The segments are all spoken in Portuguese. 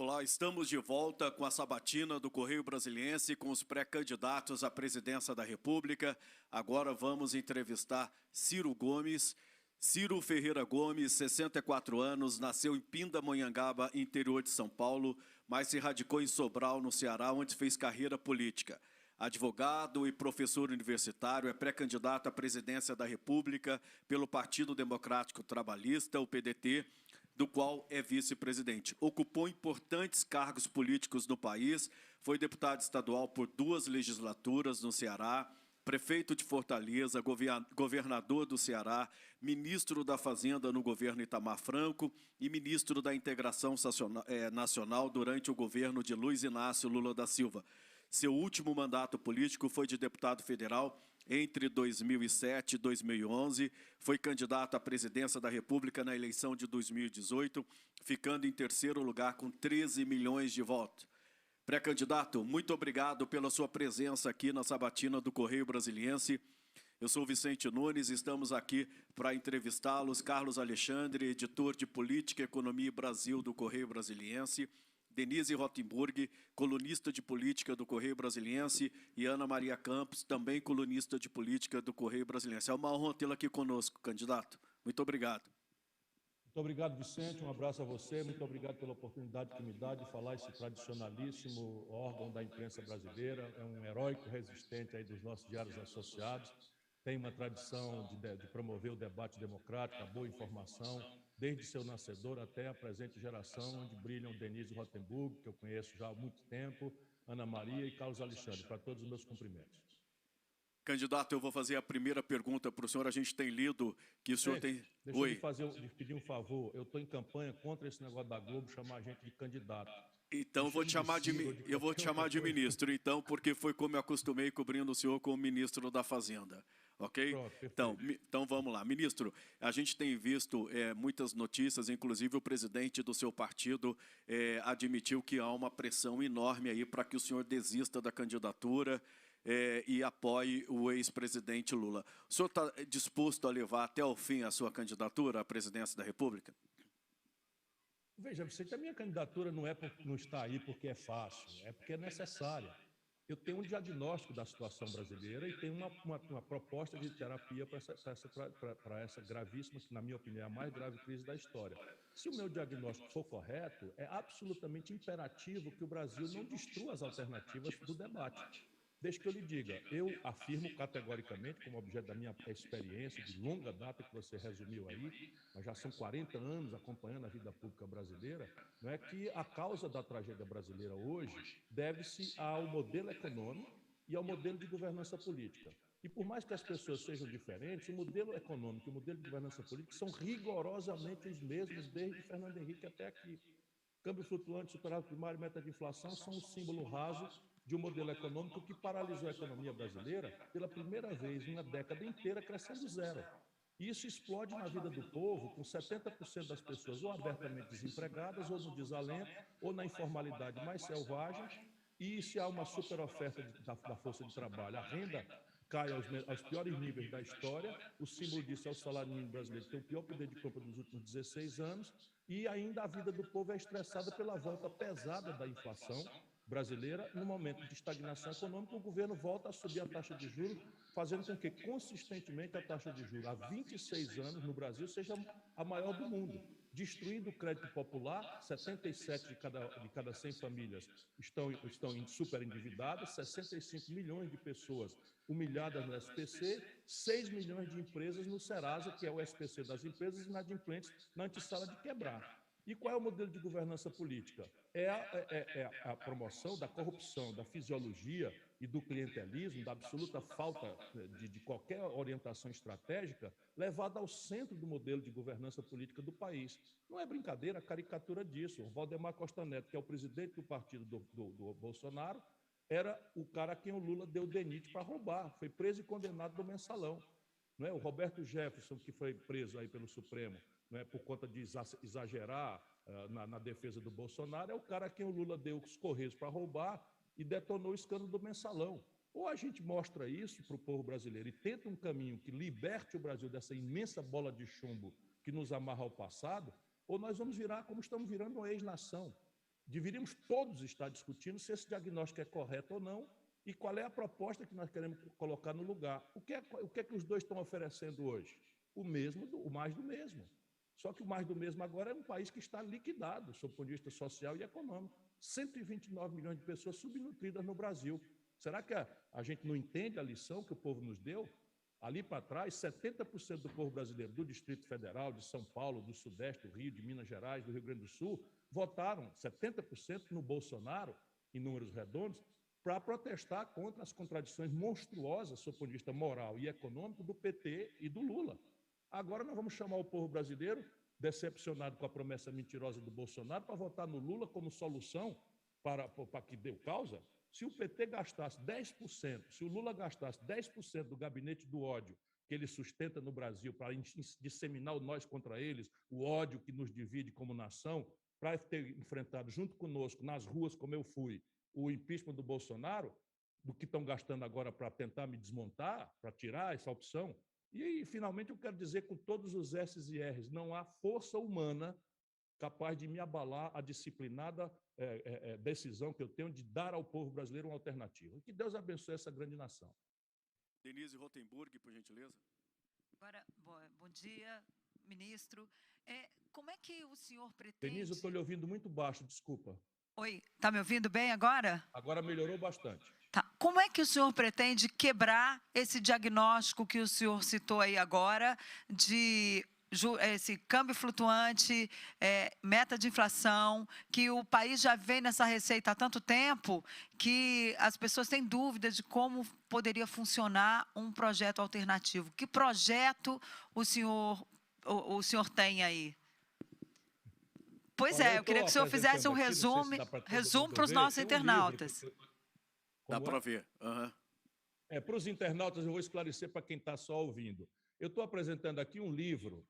Olá, estamos de volta com a sabatina do Correio Brasiliense com os pré-candidatos à presidência da República. Agora vamos entrevistar Ciro Gomes. Ciro Ferreira Gomes, 64 anos, nasceu em Pindamonhangaba, interior de São Paulo, mas se radicou em Sobral, no Ceará, onde fez carreira política. Advogado e professor universitário, é pré-candidato à presidência da República pelo Partido Democrático Trabalhista, o PDT, do qual é vice-presidente. Ocupou importantes cargos políticos no país, foi deputado estadual por 2 legislaturas no Ceará, prefeito de Fortaleza, governador do Ceará, ministro da Fazenda no governo Itamar Franco e ministro da Integração Nacional durante o governo de Luiz Inácio Lula da Silva. Seu último mandato político foi de deputado federal entre 2007 e 2011, foi candidato à presidência da República na eleição de 2018, ficando em terceiro lugar com 13 milhões de votos. Pré-candidato, muito obrigado pela sua presença aqui na sabatina do Correio Brasiliense. Eu sou Vicente Nunes, estamos aqui para entrevistá-los. Carlos Alexandre, editor de Política, Economia e Brasil do Correio Brasiliense. Denise Rotenburg, colunista de política do Correio Brasiliense, e Ana Maria Campos, também colunista de política do Correio Brasiliense. É uma honra tê-la aqui conosco, candidato. Muito obrigado. Muito obrigado, Vicente. Um abraço a você. Muito obrigado pela oportunidade que me dá de falar esse tradicionalíssimo órgão da imprensa brasileira. É um heróico resistente aí dos nossos diários associados. Tem uma tradição de promover o debate democrático, a boa informação, desde seu nascedor até a presente geração, onde brilham Denise Rotenburg, que eu conheço já há muito tempo, Ana Maria e Carlos Alexandre. Para todos os meus cumprimentos. Candidato, eu vou fazer a primeira pergunta para o senhor. A gente tem lido que o senhor tem... Deixa eu de pedir um favor. Eu estou em campanha contra esse negócio da Globo chamar a gente de candidato. Então, eu vou te chamar de ministro, então, porque foi como eu acostumei cobrindo o senhor como ministro da Fazenda. Ok? Pronto, então, vamos lá. Ministro, a gente tem visto muitas notícias, inclusive o presidente do seu partido admitiu que há uma pressão enorme aí para que o senhor desista da candidatura e apoie o ex-presidente Lula. O senhor está disposto a levar até o fim a sua candidatura à presidência da República? Veja, Vicente, a minha candidatura não está aí porque é fácil, é porque é necessária. Eu tenho um diagnóstico da situação brasileira e tenho uma proposta de terapia para essa gravíssima, que na minha opinião é a mais grave crise da história. Se o meu diagnóstico for correto, é absolutamente imperativo que o Brasil não destrua as alternativas do debate. Deixe que eu lhe diga, eu afirmo categoricamente, como objeto da minha experiência de longa data que você resumiu aí, mas já são 40 anos acompanhando a vida pública brasileira, não é que a causa da tragédia brasileira hoje deve-se ao modelo econômico e ao modelo de governança política. E por mais que as pessoas sejam diferentes, o modelo econômico e o modelo de governança política são rigorosamente os mesmos desde Fernando Henrique até aqui. Câmbio flutuante, superávit primário e meta de inflação são um símbolo raso de um modelo econômico que paralisou a economia brasileira pela primeira vez em uma década inteira, crescendo zero. E isso explode na vida do povo, com 70% das pessoas ou abertamente desempregadas, ou no desalento, ou na informalidade mais selvagem. E se há uma superoferta da força de trabalho, a renda cai aos piores níveis da história, o símbolo disso é o salário mínimo brasileiro, que tem o pior poder de compra dos últimos 16 anos, e ainda a vida do povo é estressada pela volta pesada da inflação brasileira. No momento de estagnação econômica, o governo volta a subir a taxa de juros, fazendo com que, consistentemente, a taxa de juros há 26 anos no Brasil seja a maior do mundo, destruindo o crédito popular. 77 de cada 100 famílias estão super endividadas, 65 milhões de pessoas humilhadas no SPC, 6 milhões de empresas no Serasa, que é o SPC das empresas, inadimplentes na antessala de quebrar. E qual é o modelo de governança política? É a promoção da corrupção, da fisiologia e do clientelismo, da absoluta falta de qualquer orientação estratégica, levada ao centro do modelo de governança política do país. Não é brincadeira a caricatura disso. O Valdemar Costa Neto, que é o presidente do partido do Bolsonaro, era o cara a quem o Lula deu DENIT para roubar, foi preso e condenado do mensalão. Não é? O Roberto Jefferson, que foi preso aí pelo Supremo, não é, por conta de exagerar na defesa do Bolsonaro, é o cara a quem o Lula deu os Correios para roubar e detonou o escândalo do mensalão. Ou a gente mostra isso para o povo brasileiro e tenta um caminho que liberte o Brasil dessa imensa bola de chumbo que nos amarra ao passado, ou nós vamos virar como estamos virando uma ex-nação. deveríamos todos estar discutindo se esse diagnóstico é correto ou não e qual é a proposta que nós queremos colocar no lugar. O que é que os dois estão oferecendo hoje? O mesmo, o mais do mesmo. Só que o mais do mesmo agora é um país que está liquidado, sob o ponto de vista social e econômico. 129 milhões de pessoas subnutridas no Brasil. Será que a gente não entende a lição que o povo nos deu? Ali para trás, 70% do povo brasileiro do Distrito Federal, de São Paulo, do Sudeste, do Rio, de Minas Gerais, do Rio Grande do Sul, votaram 70% no Bolsonaro, em números redondos, para protestar contra as contradições monstruosas, sob o ponto de vista moral e econômico, do PT e do Lula. Agora nós vamos chamar o povo brasileiro, decepcionado com a promessa mentirosa do Bolsonaro, para votar no Lula como solução para que deu causa? Se o PT gastasse 10%, se o Lula gastasse 10% do gabinete do ódio que ele sustenta no Brasil para disseminar o nós contra eles, o ódio que nos divide como nação, para ter enfrentado junto conosco, nas ruas como eu fui, o impeachment do Bolsonaro, do que estão gastando agora para tentar me desmontar, para tirar essa opção. E, finalmente, eu quero dizer com todos os S's e R's, não há força humana capaz de me abalar a disciplinada decisão que eu tenho de dar ao povo brasileiro uma alternativa. Que Deus abençoe essa grande nação. Denise Rotenburg, por gentileza. Agora, bom dia, ministro. Como é que o senhor pretende... Denise, eu estou lhe ouvindo muito baixo, desculpa. Oi, está me ouvindo bem agora? Agora melhorou bastante. Tá. Como é que o senhor pretende quebrar esse diagnóstico que o senhor citou aí agora de esse câmbio flutuante, meta de inflação, que o país já vem nessa receita há tanto tempo que as pessoas têm dúvidas de como poderia funcionar um projeto alternativo? Que projeto o senhor tem aí? Pois Olha, eu queria que o senhor fizesse um resumo para os nossos internautas. Dá para ver. Uhum. Para os internautas, eu vou esclarecer para quem está só ouvindo. Eu estou apresentando aqui um livro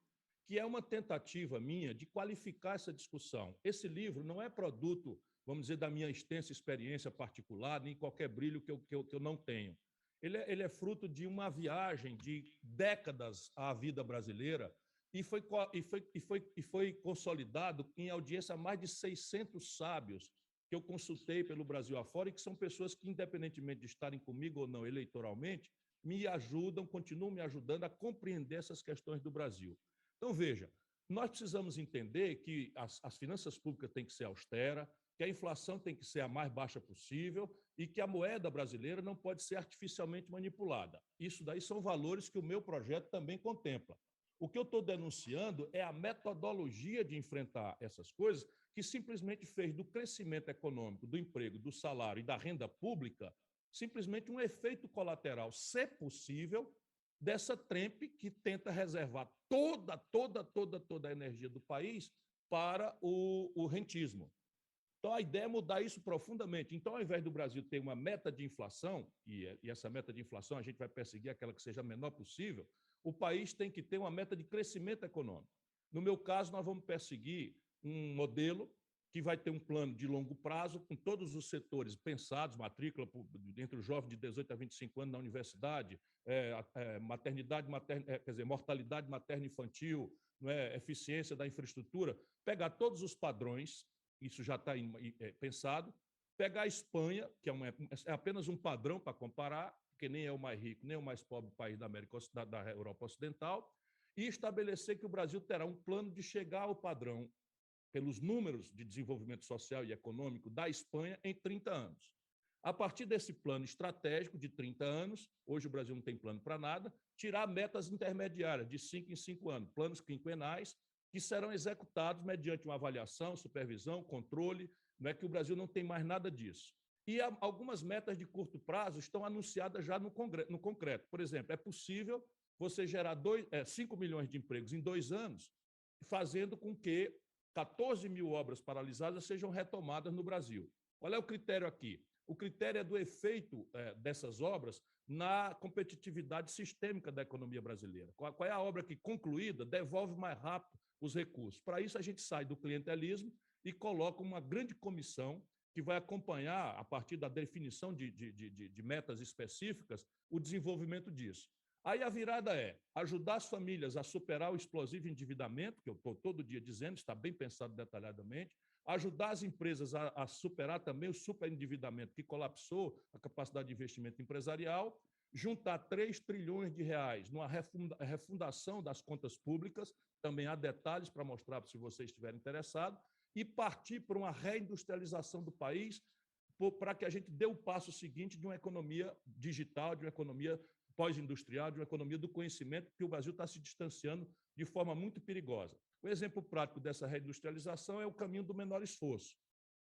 que é uma tentativa minha de qualificar essa discussão. Esse livro não é produto, vamos dizer, da minha extensa experiência particular, nem qualquer brilho que eu não tenho. Ele é fruto de uma viagem de décadas à vida brasileira e foi consolidado em audiência a mais de 600 sábios que eu consultei pelo Brasil afora e que são pessoas que, independentemente de estarem comigo ou não eleitoralmente, me ajudam, continuam me ajudando a compreender essas questões do Brasil. Então, veja, nós precisamos entender que as finanças públicas têm que ser austeras, que a inflação tem que ser a mais baixa possível e que a moeda brasileira não pode ser artificialmente manipulada. Isso daí são valores que o meu projeto também contempla. O que eu estou denunciando é a metodologia de enfrentar essas coisas que simplesmente fez do crescimento econômico, do emprego, do salário e da renda pública simplesmente um efeito colateral, se possível, dessa trempe que tenta reservar toda a energia do país para o rentismo. Então, a ideia é mudar isso profundamente. Então, ao invés do Brasil ter uma meta de inflação, e essa meta de inflação a gente vai perseguir aquela que seja a menor possível, o país tem que ter uma meta de crescimento econômico. No meu caso, nós vamos perseguir um modelo que vai ter um plano de longo prazo, com todos os setores pensados, matrícula entre os jovens de 18 a 25 anos na universidade, mortalidade materno-infantil, eficiência da infraestrutura, pegar todos os padrões, isso já está pensado, pegar a Espanha, que é apenas um padrão para comparar, porque nem é o mais rico, nem o mais pobre país da Europa Ocidental, e estabelecer que o Brasil terá um plano de chegar ao padrão pelos números de desenvolvimento social e econômico da Espanha em 30 anos. A partir desse plano estratégico de 30 anos, hoje o Brasil não tem plano para nada, tirar metas intermediárias de 5 em 5 anos, planos quinquenais, que serão executados mediante uma avaliação, supervisão, controle, não é que o Brasil não tem mais nada disso. E algumas metas de curto prazo estão anunciadas já no concreto. Por exemplo, é possível você gerar 5 milhões de empregos em 2 anos, fazendo com que 14 mil obras paralisadas sejam retomadas no Brasil. Qual é o critério aqui? O critério é do efeito dessas obras na competitividade sistêmica da economia brasileira. Qual é a obra que, concluída, devolve mais rápido os recursos? Para isso, a gente sai do clientelismo e coloca uma grande comissão que vai acompanhar, a partir da definição de metas específicas, o desenvolvimento disso. Aí a virada é ajudar as famílias a superar o explosivo endividamento, que eu estou todo dia dizendo, está bem pensado detalhadamente, ajudar as empresas a superar também o superendividamento que colapsou a capacidade de investimento empresarial, juntar 3 trilhões de reais numa refundação das contas públicas, também há detalhes para mostrar se vocês estiverem interessados, e partir para uma reindustrialização do país, para que a gente dê o passo seguinte de uma economia digital, de uma economia pós-industrial, de uma economia do conhecimento, que o Brasil está se distanciando de forma muito perigosa. O exemplo prático dessa reindustrialização é o caminho do menor esforço.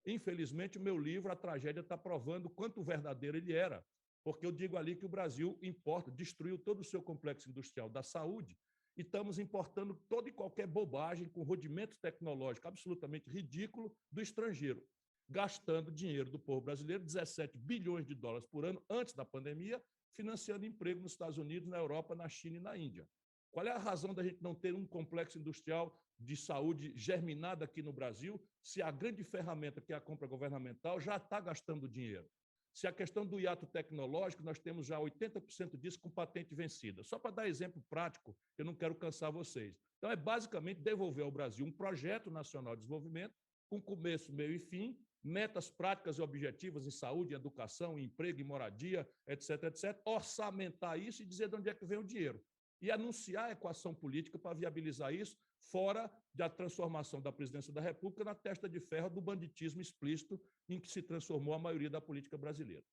Infelizmente, o meu livro, A Tragédia, está provando quanto verdadeiro ele era, porque eu digo ali que o Brasil importa, destruiu todo o seu complexo industrial da saúde e estamos importando toda e qualquer bobagem com rodimento tecnológico absolutamente ridículo do estrangeiro, gastando dinheiro do povo brasileiro, 17 bilhões de dólares por ano, antes da pandemia, financiando emprego nos Estados Unidos, na Europa, na China e na Índia. Qual é a razão da gente não ter um complexo industrial de saúde germinado aqui no Brasil, se a grande ferramenta, que é a compra governamental, já está gastando dinheiro? Se a questão do hiato tecnológico, nós temos já 80% disso com patente vencida. Só para dar exemplo prático, eu não quero cansar vocês. Então, é basicamente devolver ao Brasil um projeto nacional de desenvolvimento, com começo, meio e fim, metas práticas e objetivas em saúde, em educação, em emprego, em moradia, etc., etc., orçamentar isso e dizer de onde é que vem o dinheiro. E anunciar a equação política para viabilizar isso, fora da transformação da presidência da República na testa de ferro do banditismo explícito em que se transformou a maioria da política brasileira.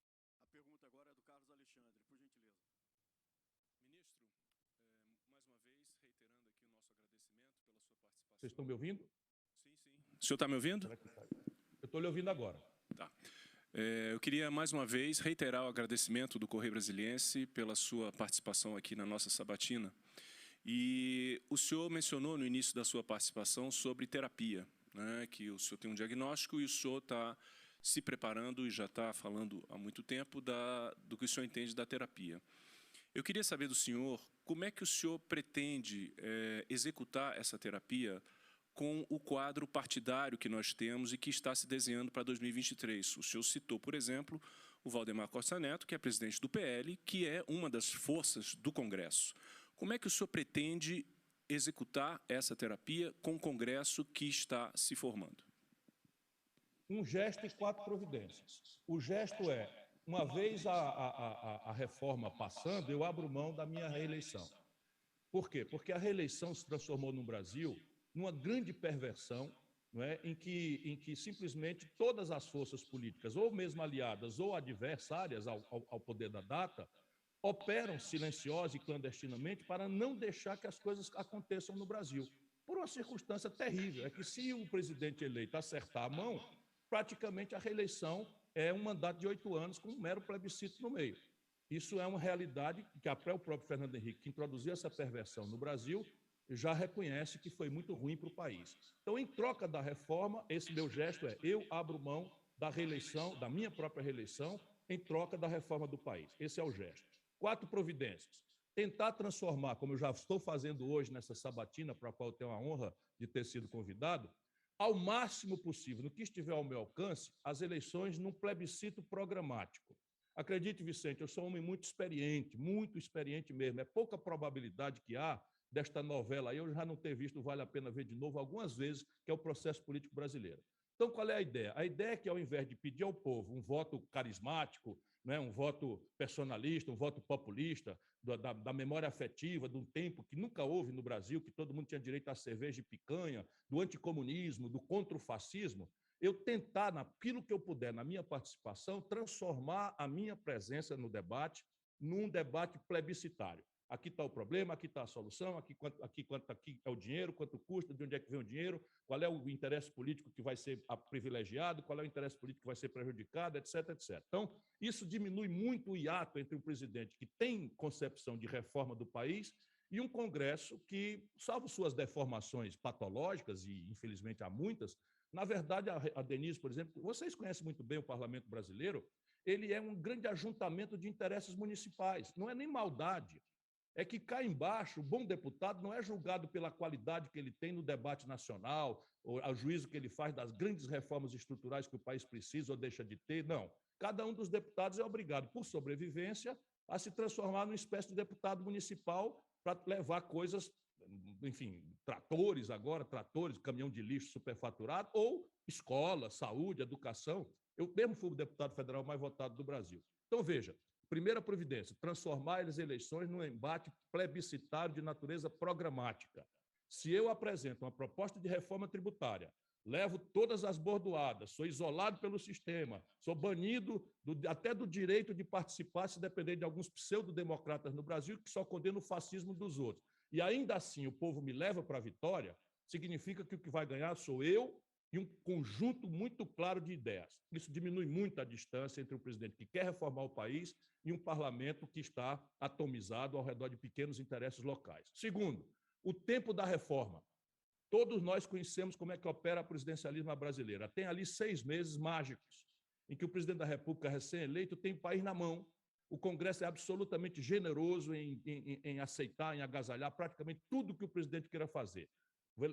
A pergunta agora é do Carlos Alexandre, por gentileza. Ministro, mais uma vez, reiterando aqui o nosso agradecimento pela sua participação. Vocês estão me ouvindo? Sim, sim. O senhor está me ouvindo? Eu estou lhe ouvindo agora. Tá. Eu queria, mais uma vez, reiterar o agradecimento do Correio Brasiliense pela sua participação aqui na nossa sabatina. E o senhor mencionou no início da sua participação sobre terapia, né, que o senhor tem um diagnóstico e o senhor está se preparando e já está falando há muito tempo do que o senhor entende da terapia. Eu queria saber do senhor como é que o senhor pretende executar essa terapia com o quadro partidário que nós temos e que está se desenhando para 2023. O senhor citou, por exemplo, o Valdemar Costa Neto, que é presidente do PL, que é uma das forças do Congresso. Como é que o senhor pretende executar essa terapia com o Congresso que está se formando? Um gesto e 4 providências. O gesto é, uma vez a reforma passando, eu abro mão da minha reeleição. Por quê? Porque a reeleição se transformou no Brasil numa grande perversão, não é? em que simplesmente todas as forças políticas, ou mesmo aliadas ou adversárias ao poder da data, operam silenciosa e clandestinamente para não deixar que as coisas aconteçam no Brasil. Por uma circunstância terrível, é que se o presidente eleito acertar a mão, praticamente a reeleição é um mandato de 8 anos com um mero plebiscito no meio. Isso é uma realidade que o próprio Fernando Henrique, que introduziu essa perversão no Brasil, já reconhece que foi muito ruim para o país. Então, em troca da reforma, esse meu gesto é, eu abro mão da reeleição, da minha própria reeleição, em troca da reforma do país. Esse é o gesto. 4 providências. Tentar transformar, como eu já estou fazendo hoje nessa sabatina, para a qual eu tenho a honra de ter sido convidado, ao máximo possível, no que estiver ao meu alcance, as eleições num plebiscito programático. Acredite, Vicente, eu sou um homem muito experiente mesmo. É pouca probabilidade que há desta novela aí, eu já não ter visto, vale a pena ver de novo algumas vezes, que é o processo político brasileiro. Então, qual é a ideia? A ideia é que, ao invés de pedir ao povo um voto carismático, né, um voto personalista, um voto populista, da memória afetiva, de um tempo que nunca houve no Brasil, que todo mundo tinha direito a cerveja e picanha, do anticomunismo, do contra o fascismo, eu tentar, naquilo que eu puder, na minha participação, transformar a minha presença no debate num debate plebiscitário. Aqui está o problema, aqui está a solução, aqui é o dinheiro, quanto custa, de onde é que vem o dinheiro, qual é o interesse político que vai ser privilegiado, qual é o interesse político que vai ser prejudicado, etc., etc. Então, isso diminui muito o hiato entre um presidente que tem concepção de reforma do país e um Congresso que, salvo suas deformações patológicas, e infelizmente há muitas, na verdade, a Denise, por exemplo, vocês conhecem muito bem o Parlamento brasileiro, ele é um grande ajuntamento de interesses municipais, não é nem maldade. É que cá embaixo, o bom deputado não é julgado pela qualidade que ele tem no debate nacional, ou ao juízo que ele faz das grandes reformas estruturais que o país precisa ou deixa de ter, não. Cada um dos deputados é obrigado, por sobrevivência, a se transformar numa espécie de deputado municipal para levar coisas, enfim, tratores agora, tratores, caminhão de lixo superfaturado, ou escola, saúde, educação. Eu mesmo fui o deputado federal mais votado do Brasil. Então, veja, primeira providência, transformar as eleições num embate plebiscitário de natureza programática. Se eu apresento uma proposta de reforma tributária, levo todas as bordoadas, sou isolado pelo sistema, sou banido até do direito de participar, se depender de alguns pseudodemocratas no Brasil, que só condenam o fascismo dos outros. E ainda assim o povo me leva para a vitória, significa que o que vai ganhar sou eu e um conjunto muito claro de ideias. Isso diminui muito a distância entre o presidente que quer reformar o país e um parlamento que está atomizado ao redor de pequenos interesses locais. Segundo, o tempo da reforma. Todos nós conhecemos como é que opera a presidencialismo brasileira. Tem ali 6 meses mágicos, em que o presidente da República recém-eleito tem o país na mão. O Congresso é absolutamente generoso em aceitar, em agasalhar praticamente tudo que o presidente queira fazer.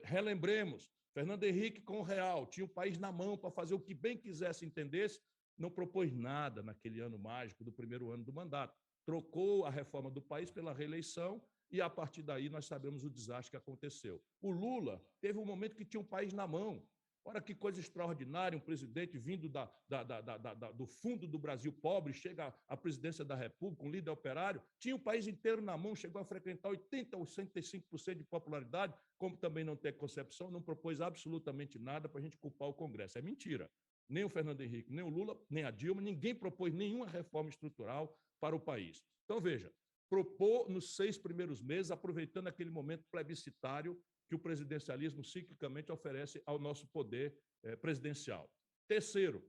Relembremos, Fernando Henrique com o Real tinha o país na mão para fazer o que bem quisesse, entendesse, não propôs nada naquele ano mágico do primeiro ano do mandato. Trocou a reforma do país pela reeleição e, a partir daí, nós sabemos o desastre que aconteceu. O Lula teve um momento que tinha o país na mão. Olha que coisa extraordinária, um presidente vindo do fundo do Brasil pobre, chega à presidência da República, um líder operário, tinha o país inteiro na mão, chegou a frequentar 80% ou 85% de popularidade, como também não tem concepção, não propôs absolutamente nada para a gente culpar o Congresso. É mentira. Nem o Fernando Henrique, nem o Lula, nem a Dilma, ninguém propôs nenhuma reforma estrutural para o país. Então, veja, propor nos 6 primeiros meses, aproveitando aquele momento plebiscitário que o presidencialismo ciclicamente oferece ao nosso poder presidencial. Terceiro,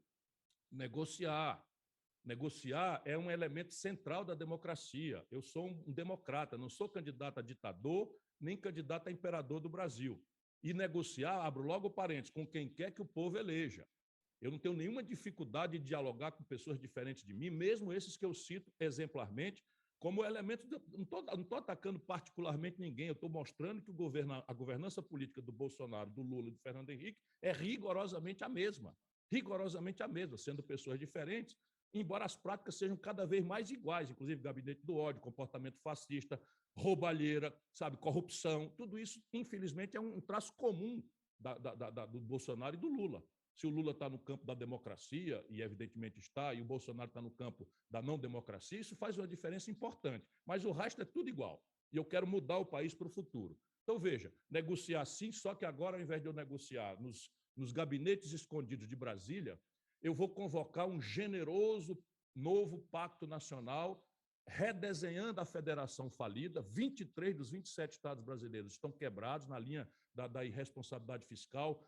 negociar. Negociar é um elemento central da democracia. Eu sou um democrata, não sou candidato a ditador, nem candidato a imperador do Brasil. E negociar, abro logo parênteses, com quem quer que o povo eleja. Eu não tenho nenhuma dificuldade de dialogar com pessoas diferentes de mim, mesmo esses que eu cito exemplarmente, como elemento, não estou atacando particularmente ninguém, eu estou mostrando que a governança política do Bolsonaro, do Lula e do Fernando Henrique é rigorosamente a mesma, sendo pessoas diferentes, embora as práticas sejam cada vez mais iguais, inclusive gabinete do ódio, comportamento fascista, roubalheira, sabe, corrupção, tudo isso, infelizmente, é um traço comum do Bolsonaro e do Lula. Se o Lula está no campo da democracia, e evidentemente está, e o Bolsonaro está no campo da não-democracia, isso faz uma diferença importante. Mas o resto é tudo igual. E eu quero mudar o país para o futuro. Então, veja, negociar sim, só que agora, ao invés de eu negociar nos gabinetes escondidos de Brasília, eu vou convocar um generoso novo pacto nacional, redesenhando a federação falida. 23 dos 27 estados brasileiros estão quebrados na linha da irresponsabilidade fiscal,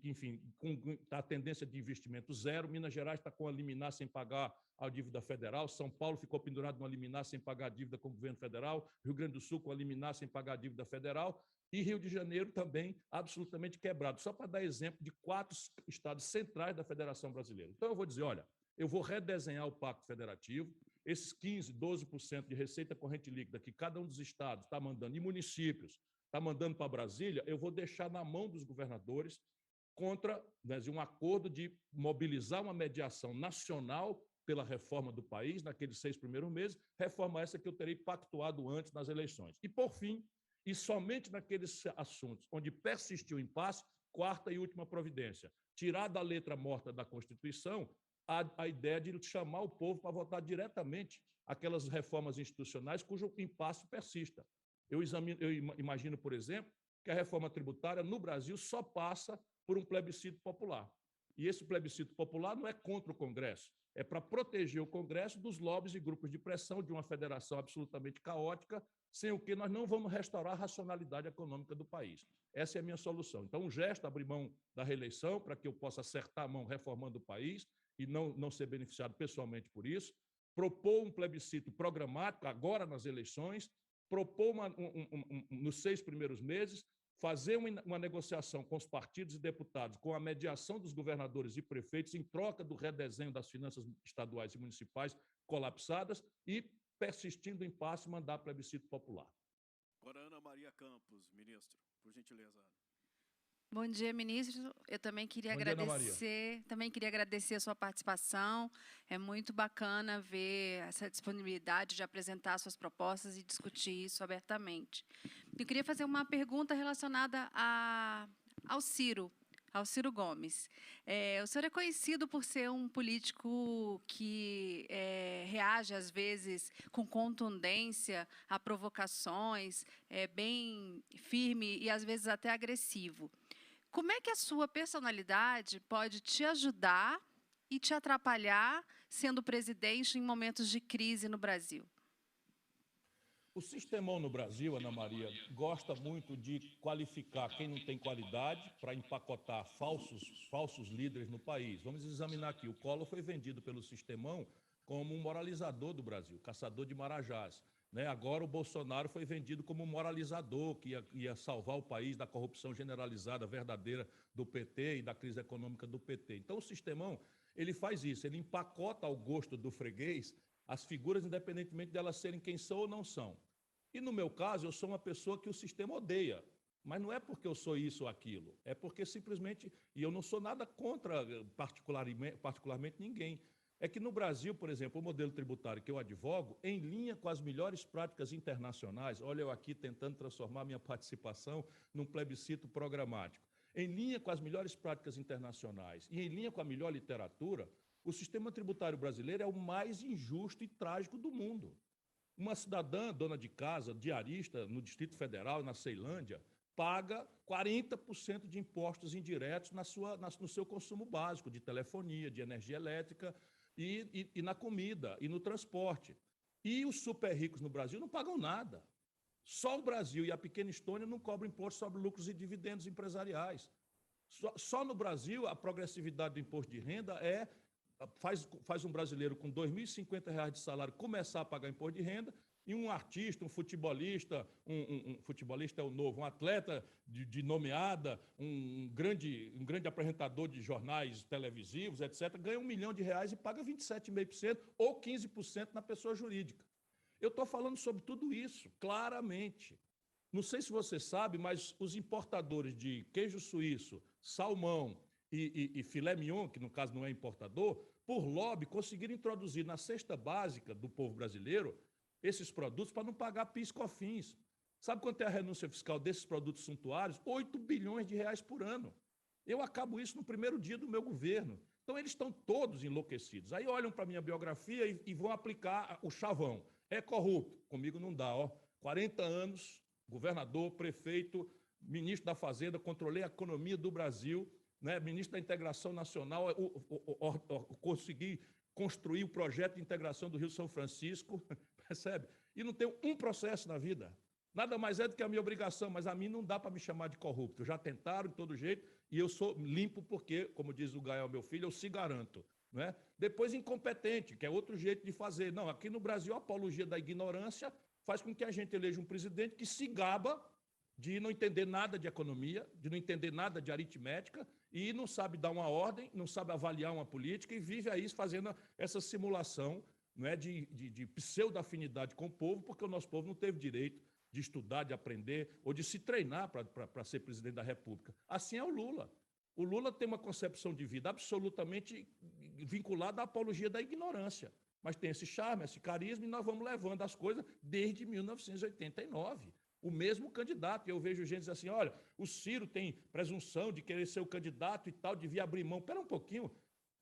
enfim, com a tendência de investimento zero. Minas Gerais está com a liminar sem pagar a dívida federal, São Paulo ficou pendurado numa liminar sem pagar a dívida com o governo federal, Rio Grande do Sul com a liminar sem pagar a dívida federal, e Rio de Janeiro também absolutamente quebrado, só para dar exemplo de 4 estados centrais da Federação Brasileira. Então, eu vou dizer, olha, eu vou redesenhar o Pacto Federativo, esses 15%, 12% de receita corrente líquida que cada um dos estados está mandando, e municípios, está mandando para Brasília, eu vou deixar na mão dos governadores contra, né, um acordo de mobilizar uma mediação nacional pela reforma do país, naqueles 6 primeiros meses, reforma essa que eu terei pactuado antes nas eleições. E, por fim, e somente naqueles assuntos onde persistiu o impasse, 4ª e última providência, tirar da letra morta da Constituição a ideia de chamar o povo para votar diretamente aquelas reformas institucionais cujo impasse persista. Eu imagino, por exemplo, que a reforma tributária no Brasil só passa por um plebiscito popular. E esse plebiscito popular não é contra o Congresso, é para proteger o Congresso dos lobbies e grupos de pressão de uma federação absolutamente caótica, sem o que nós não vamos restaurar a racionalidade econômica do país. Essa é a minha solução. Então, um gesto, abrir mão da reeleição, para que eu possa acertar a mão reformando o país e não ser beneficiado pessoalmente por isso, propor um plebiscito programático agora nas eleições, propor nos 6 primeiros meses, fazer uma negociação com os partidos e deputados, com a mediação dos governadores e prefeitos, em troca do redesenho das finanças estaduais e municipais colapsadas e, persistindo o impasse, mandar plebiscito popular. Agora, Ana Maria Campos, ministro, por gentileza. Bom dia, ministro. Eu também queria Bom dia, Ana Maria. agradecer a sua participação. É muito bacana ver essa disponibilidade de apresentar suas propostas e discutir isso abertamente. Eu queria fazer uma pergunta relacionada ao Ciro Gomes. O senhor é conhecido por ser um político que reage, às vezes, com contundência a provocações, bem firme e, às vezes, até agressivo. Como é que a sua personalidade pode te ajudar e te atrapalhar sendo presidente em momentos de crise no Brasil? O sistemão no Brasil, Ana Maria, gosta muito de qualificar quem não tem qualidade para empacotar falsos líderes no país. Vamos examinar aqui. O Collor foi vendido pelo sistemão como um moralizador do Brasil, caçador de marajás. Agora o Bolsonaro foi vendido como um moralizador que ia salvar o país da corrupção generalizada, verdadeira do PT e da crise econômica do PT. Então o sistemão, ele faz isso, ele empacota ao gosto do freguês as figuras, independentemente de elas serem quem são ou não são. E no meu caso, eu sou uma pessoa que o sistema odeia, mas não é porque eu sou isso ou aquilo, é porque simplesmente, e eu não sou nada contra particularmente ninguém, é que no Brasil, por exemplo, o modelo tributário que eu advogo, em linha com as melhores práticas internacionais, olha eu aqui tentando transformar minha participação num plebiscito programático, em linha com as melhores práticas internacionais e em linha com a melhor literatura, o sistema tributário brasileiro é o mais injusto e trágico do mundo. Uma cidadã, dona de casa, diarista, no Distrito Federal, na Ceilândia, paga 40% de impostos indiretos no seu consumo básico, de telefonia, de energia elétrica e na comida e no transporte. E os super ricos no Brasil não pagam nada. Só o Brasil e a pequena Estônia não cobram imposto sobre lucros e dividendos empresariais. Só no Brasil a progressividade do imposto de renda faz um brasileiro com R$ 2.050 de salário começar a pagar imposto de renda e um artista, um futebolista, um futebolista é o novo, um atleta de nomeada, um grande apresentador de jornais televisivos, etc., ganha R$ 1 milhão e paga 27,5% ou 15% na pessoa jurídica. Eu estou falando sobre tudo isso, claramente. Não sei se você sabe, mas os importadores de queijo suíço, salmão e filé mignon, que no caso não é importador, por lobby, conseguiram introduzir na cesta básica do povo brasileiro esses produtos para não pagar PIS e COFINS. Sabe quanto é a renúncia fiscal desses produtos suntuários? R$ 8 bilhões por ano. Eu acabo isso no primeiro dia do meu governo. Então, eles estão todos enlouquecidos. Aí olham para a minha biografia e vão aplicar o chavão. É corrupto. Comigo não dá, ó. 40 anos, governador, prefeito, ministro da Fazenda, controlei a economia do Brasil, ministro da Integração Nacional, consegui construir o projeto de integração do Rio São Francisco, percebe? E não tenho um processo na vida. Nada mais é do que a minha obrigação, mas a mim não dá para me chamar de corrupto. Já tentaram de todo jeito e eu sou limpo porque, como diz o Gael, meu filho, eu se garanto. Depois incompetente, que é outro jeito de fazer. Não, aqui no Brasil a apologia da ignorância faz com que a gente eleja um presidente que se gaba de não entender nada de economia, de não entender nada de aritmética e não sabe dar uma ordem, não sabe avaliar uma política e vive aí fazendo essa simulação de pseudo-afinidade com o povo, porque o nosso povo não teve direito de estudar, de aprender ou de se treinar para ser presidente da República. Assim é o Lula. O Lula tem uma concepção de vida absolutamente vinculada à apologia da ignorância, mas tem esse charme, esse carisma e nós vamos levando as coisas desde 1989. O mesmo candidato, eu vejo gente dizer assim, olha, o Ciro tem presunção de querer ser o candidato e tal, devia abrir mão. Espera um pouquinho,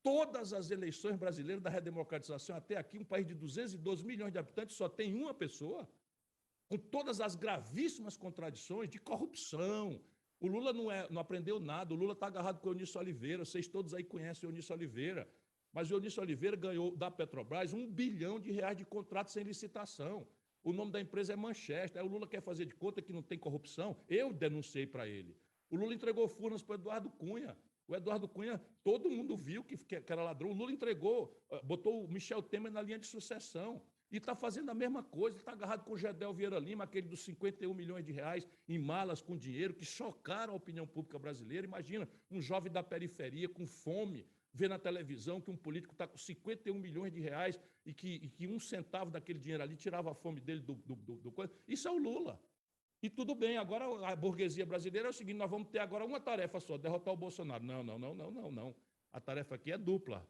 todas as eleições brasileiras da redemocratização até aqui, um país de 212 milhões de habitantes, só tem uma pessoa, com todas as gravíssimas contradições de corrupção. O Lula não aprendeu nada, o Lula está agarrado com o Eunício Oliveira, vocês todos aí conhecem o Eunício Oliveira, mas o Eunício Oliveira ganhou da Petrobras R$ 1 bilhão de contratos sem licitação. O nome da empresa é Manchester. Aí o Lula quer fazer de conta que não tem corrupção. Eu denunciei para ele. O Lula entregou Furnas para o Eduardo Cunha. O Eduardo Cunha, todo mundo viu que era ladrão. O Lula entregou, botou o Michel Temer na linha de sucessão. E está fazendo a mesma coisa. Está agarrado com o Gedel Vieira Lima, aquele dos 51 milhões de reais em malas com dinheiro, que chocaram a opinião pública brasileira. Imagina, um jovem da periferia com fome, vê na televisão que um político está com 51 milhões de reais e que 1 centavo daquele dinheiro ali tirava a fome dele do coisa. Isso é o Lula. E tudo bem, agora a burguesia brasileira é o seguinte, nós vamos ter agora uma tarefa só, derrotar o Bolsonaro. Não, não, não, não, não, não. A tarefa aqui é dupla.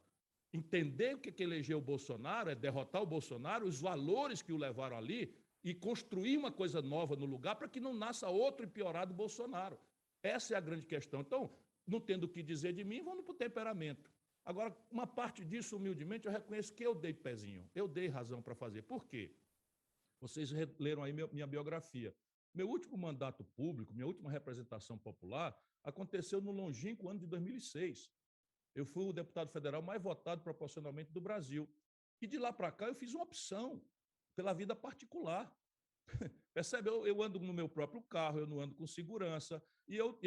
Entender o que elegeu o Bolsonaro é derrotar o Bolsonaro, os valores que o levaram ali, e construir uma coisa nova no lugar para que não nasça outro e piorado Bolsonaro. Essa é a grande questão. Então, não tendo o que dizer de mim, vamos para o temperamento. Agora, uma parte disso, humildemente, eu reconheço que eu dei pezinho, eu dei razão para fazer. Por quê? Vocês leram aí minha biografia. Meu último mandato público, minha última representação popular, aconteceu no longínquo ano de 2006. Eu fui o deputado federal mais votado proporcionalmente do Brasil. E de lá para cá eu fiz uma opção pela vida particular. Percebe? Eu ando no meu próprio carro, eu não ando com segurança, e eu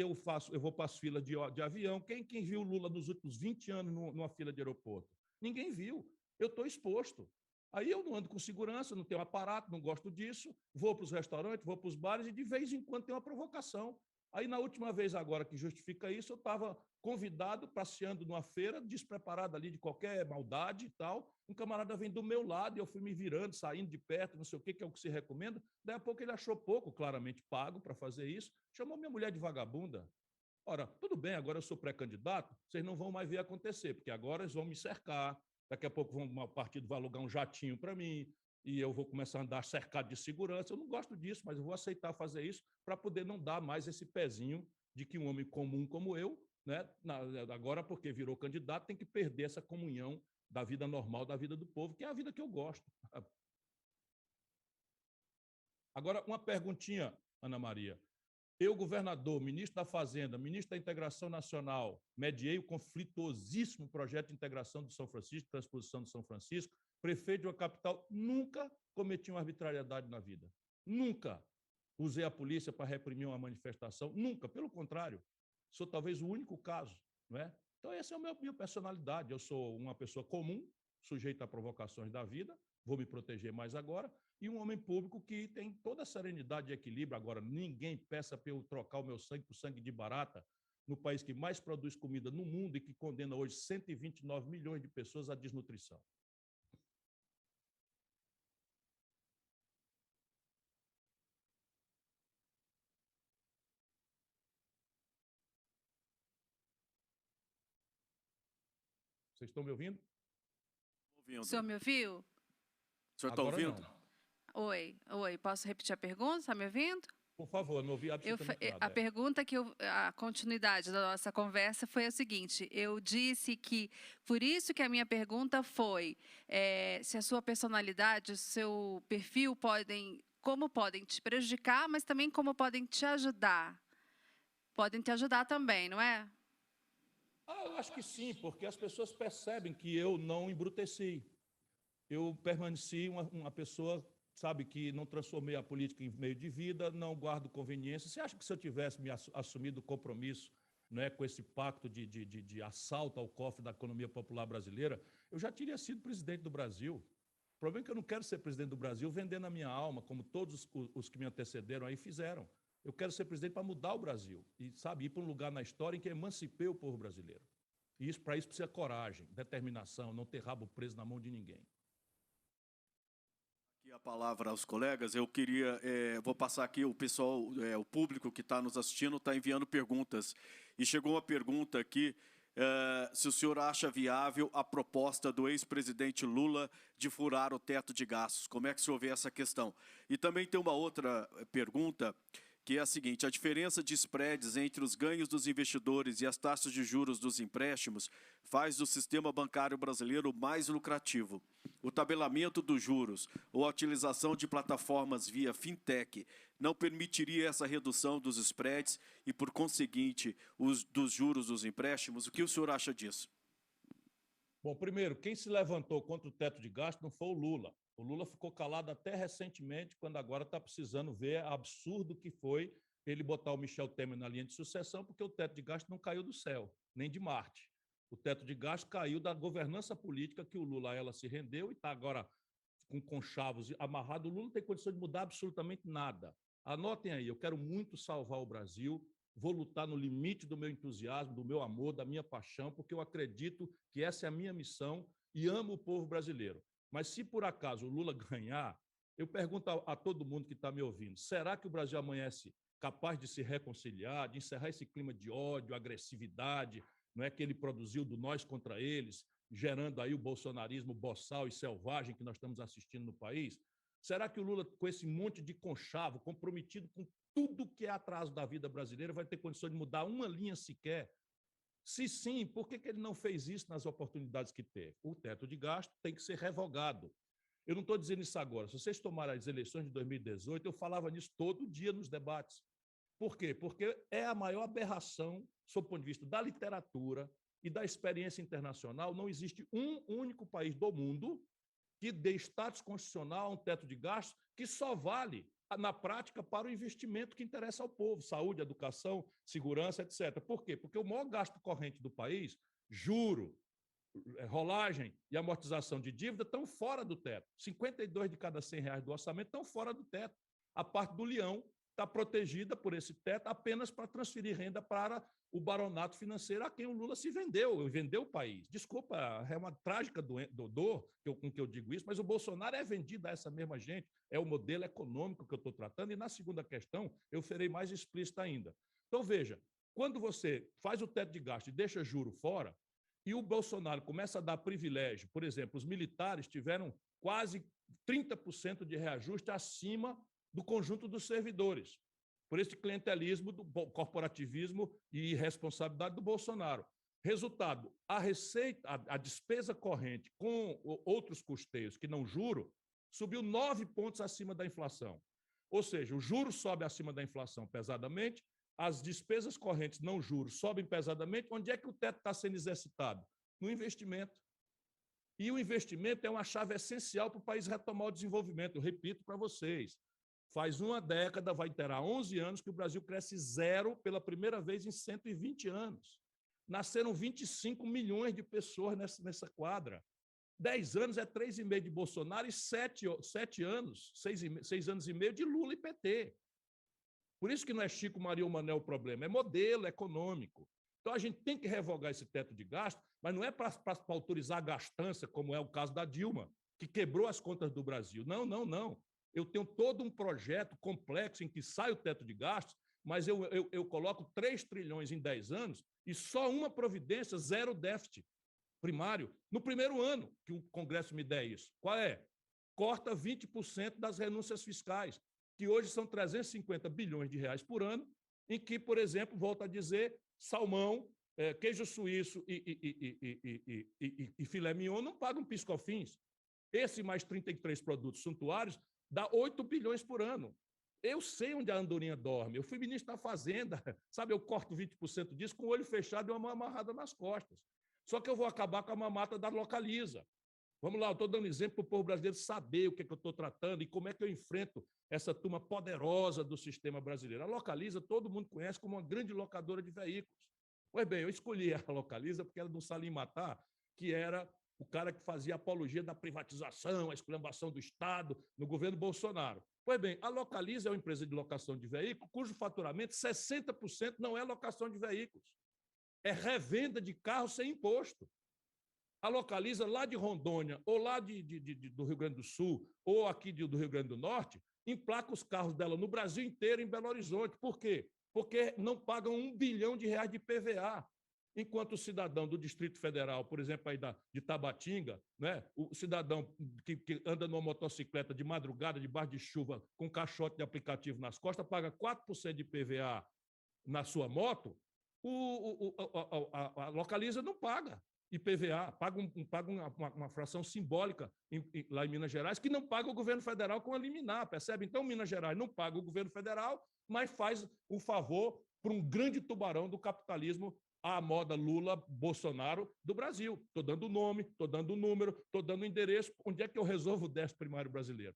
vou para as filas de avião. Quem viu o Lula nos últimos 20 anos numa fila de aeroporto? Ninguém viu. Eu estou exposto. Aí eu não ando com segurança, não tenho aparato, não gosto disso, vou para os restaurantes, vou para os bares e de vez em quando tem uma provocação. Aí, na última vez agora que justifica isso, eu estava convidado, passeando numa feira, despreparado ali de qualquer maldade e tal. Um camarada vem do meu lado e eu fui me virando, saindo de perto, não sei o que é o que se recomenda. Daí a pouco ele achou pouco, claramente pago para fazer isso, chamou minha mulher de vagabunda. Ora, tudo bem, agora eu sou pré-candidato, vocês não vão mais ver acontecer, porque agora eles vão me cercar, daqui a pouco o partido vai alugar um jatinho para mim, e eu vou começar a andar cercado de segurança. Eu não gosto disso, mas eu vou aceitar fazer isso para poder não dar mais esse pezinho de que um homem comum como eu, né, agora porque virou candidato, tem que perder essa comunhão da vida normal, da vida do povo, que é a vida que eu gosto. Agora, uma perguntinha, Ana Maria. Eu, governador, ministro da Fazenda, ministro da Integração Nacional, mediei o conflituosíssimo projeto de integração do São Francisco, transposição do São Francisco, prefeito de uma capital, nunca cometi uma arbitrariedade na vida. Nunca usei a polícia para reprimir uma manifestação, nunca, pelo contrário. Sou talvez o único caso, não é? Então, essa é a minha personalidade. Eu sou uma pessoa comum, sujeita a provocações da vida, vou me proteger mais agora, e um homem público que tem toda a serenidade e equilíbrio. Agora, ninguém peça para eu trocar o meu sangue por sangue de barata, no país que mais produz comida no mundo e que condena hoje 129 milhões de pessoas à desnutrição. Vocês estão me ouvindo? O senhor me ouviu? O senhor está ouvindo? Não. Oi. Posso repetir a pergunta? Está me ouvindo? Por favor, não ouvi absolutamente nada. A pergunta a continuidade da nossa conversa foi a seguinte: eu disse que, por isso que a minha pergunta foi se a sua personalidade, o seu perfil como podem te prejudicar, mas também como podem te ajudar. Podem te ajudar também, não é? Eu acho que sim, porque as pessoas percebem que eu não embruteci. Eu permaneci uma pessoa, sabe, que não transformei a política em meio de vida, não guardo conveniência. Você acha que se eu tivesse me assumido o compromisso, né, com esse pacto de assalto ao cofre da economia popular brasileira, eu já teria sido presidente do Brasil. O problema é que eu não quero ser presidente do Brasil vendendo a minha alma, como todos os que me antecederam aí fizeram. Eu quero ser presidente para mudar o Brasil e, sabe, ir para um lugar na história em que emancipei o povo brasileiro. E para isso precisa coragem, determinação, não ter rabo preso na mão de ninguém. Aqui a palavra aos colegas. Eu queria, vou passar aqui, o pessoal, o público que está nos assistindo está enviando perguntas. E chegou uma pergunta aqui, se o senhor acha viável a proposta do ex-presidente Lula de furar o teto de gastos. Como é que o senhor vê essa questão? E também tem uma outra pergunta, que é a seguinte: a diferença de spreads entre os ganhos dos investidores e as taxas de juros dos empréstimos faz do sistema bancário brasileiro mais lucrativo. O tabelamento dos juros ou a utilização de plataformas via fintech não permitiria essa redução dos spreads e, por conseguinte, dos juros dos empréstimos? O que o senhor acha disso? Bom, primeiro, quem se levantou contra o teto de gasto não foi o Lula. O Lula ficou calado até recentemente, quando agora está precisando ver absurdo que foi ele botar o Michel Temer na linha de sucessão, porque o teto de gasto não caiu do céu, nem de Marte. O teto de gasto caiu da governança política que o Lula ela se rendeu e está agora com conchavos amarrado. O Lula não tem condição de mudar absolutamente nada. Anotem aí, eu quero muito salvar o Brasil, vou lutar no limite do meu entusiasmo, do meu amor, da minha paixão, porque eu acredito que essa é a minha missão e amo o povo brasileiro. Mas se por acaso o Lula ganhar, Eu pergunto a todo mundo que está me ouvindo, será que o Brasil amanhece capaz de se reconciliar, de encerrar esse clima de ódio, agressividade, não é, que ele produziu do nós contra eles, gerando aí o bolsonarismo boçal e selvagem que nós estamos assistindo no país? Será que o Lula, com esse monte de conchavo, comprometido com tudo que é atraso da vida brasileira, vai ter condição de mudar uma linha sequer? Se sim, por que ele não fez isso nas oportunidades que teve? O teto de gasto tem que ser revogado. Eu não estou dizendo isso agora. Se vocês tomarem as eleições de 2018, eu falava nisso todo dia nos debates. Por quê? Porque é a maior aberração, sob o ponto de vista da literatura e da experiência internacional. Não existe um único país do mundo que dê status constitucional a um teto de gastos que só vale, na prática, para o investimento que interessa ao povo, saúde, educação, segurança, etc. Por quê? Porque o maior gasto corrente do país, juro, rolagem e amortização de dívida, estão fora do teto. 52 de cada 100 reais do orçamento estão fora do teto. A parte do leão está protegida por esse teto apenas para transferir renda para o baronato financeiro a quem o Lula se vendeu o país. Desculpa, é uma trágica dor com que eu digo isso, mas o Bolsonaro é vendido a essa mesma gente, é o modelo econômico que eu estou tratando, e na segunda questão eu serei mais explícito ainda. Então, veja, quando você faz o teto de gasto e deixa juro fora, e o Bolsonaro começa a dar privilégio, por exemplo, os militares tiveram quase 30% de reajuste acima do conjunto dos servidores, por esse clientelismo, do corporativismo e irresponsabilidade do Bolsonaro. Resultado, a receita, a despesa corrente com outros custeios que não juro, subiu 9 pontos acima da inflação. Ou seja, o juro sobe acima da inflação pesadamente, as despesas correntes não juros sobem pesadamente. Onde é que o teto está sendo exercitado? No investimento. E o investimento é uma chave essencial para o país retomar o desenvolvimento. Eu repito para vocês, faz uma década, vai terá 11 anos, que o Brasil cresce zero pela primeira vez em 120 anos. Nasceram 25 milhões de pessoas nessa quadra. 10 anos é 3,5 de Bolsonaro e 6 anos e meio de Lula e PT. Por isso que não é Chico, Maria ou Manel o problema, é modelo econômico. Então, a gente tem que revogar esse teto de gasto, mas não é para autorizar a gastança, como é o caso da Dilma, que quebrou as contas do Brasil. Não, não, não. Eu tenho todo um projeto complexo em que sai o teto de gastos, mas eu coloco 3 trilhões em 10 anos e só uma providência, zero déficit primário, no primeiro ano que o Congresso me der isso. Qual é? Corta 20% das renúncias fiscais, que hoje são 350 bilhões de reais por ano, em que, por exemplo, volto a dizer, salmão, queijo suíço e filé mignon não pagam PIS/COFINS. Esse mais 33 produtos suntuários dá 8 bilhões por ano. Eu sei onde a andorinha dorme. Eu fui ministro da Fazenda, sabe? Eu corto 20% disso com o olho fechado e uma mão amarrada nas costas. Só que eu vou acabar com a mamata da Localiza. Vamos lá, eu estou dando exemplo para o povo brasileiro saber o que eu estou tratando e como é que eu enfrento essa turma poderosa do sistema brasileiro. A Localiza, todo mundo conhece como uma grande locadora de veículos. Pois bem, eu escolhi a Localiza porque era do Salim Matar, que era o cara que fazia apologia da privatização, a esculhambação do Estado no governo Bolsonaro. Pois bem, a Localiza é uma empresa de locação de veículos cujo faturamento, 60% não é locação de veículos. É revenda de carros sem imposto. A Localiza, lá de Rondônia, ou lá do Rio Grande do Sul, ou aqui do Rio Grande do Norte, emplaca os carros dela no Brasil inteiro, em Belo Horizonte. Por quê? Porque não pagam R$1 bilhão de PVA. Enquanto o cidadão do Distrito Federal, por exemplo, aí de Tabatinga, né, o cidadão que anda numa motocicleta de madrugada, debaixo de chuva, com caixote de aplicativo nas costas, paga 4% de PVA na sua moto, a Localiza não paga IPVA, paga uma fração simbólica lá em Minas Gerais, que não paga o governo federal com a liminar, percebe? Então, Minas Gerais não paga o governo federal, mas faz um favor para um grande tubarão do capitalismo à moda Lula-Bolsonaro do Brasil. Estou dando o nome, estou dando o número, estou dando o endereço. Onde é que eu resolvo o déficit primário brasileiro?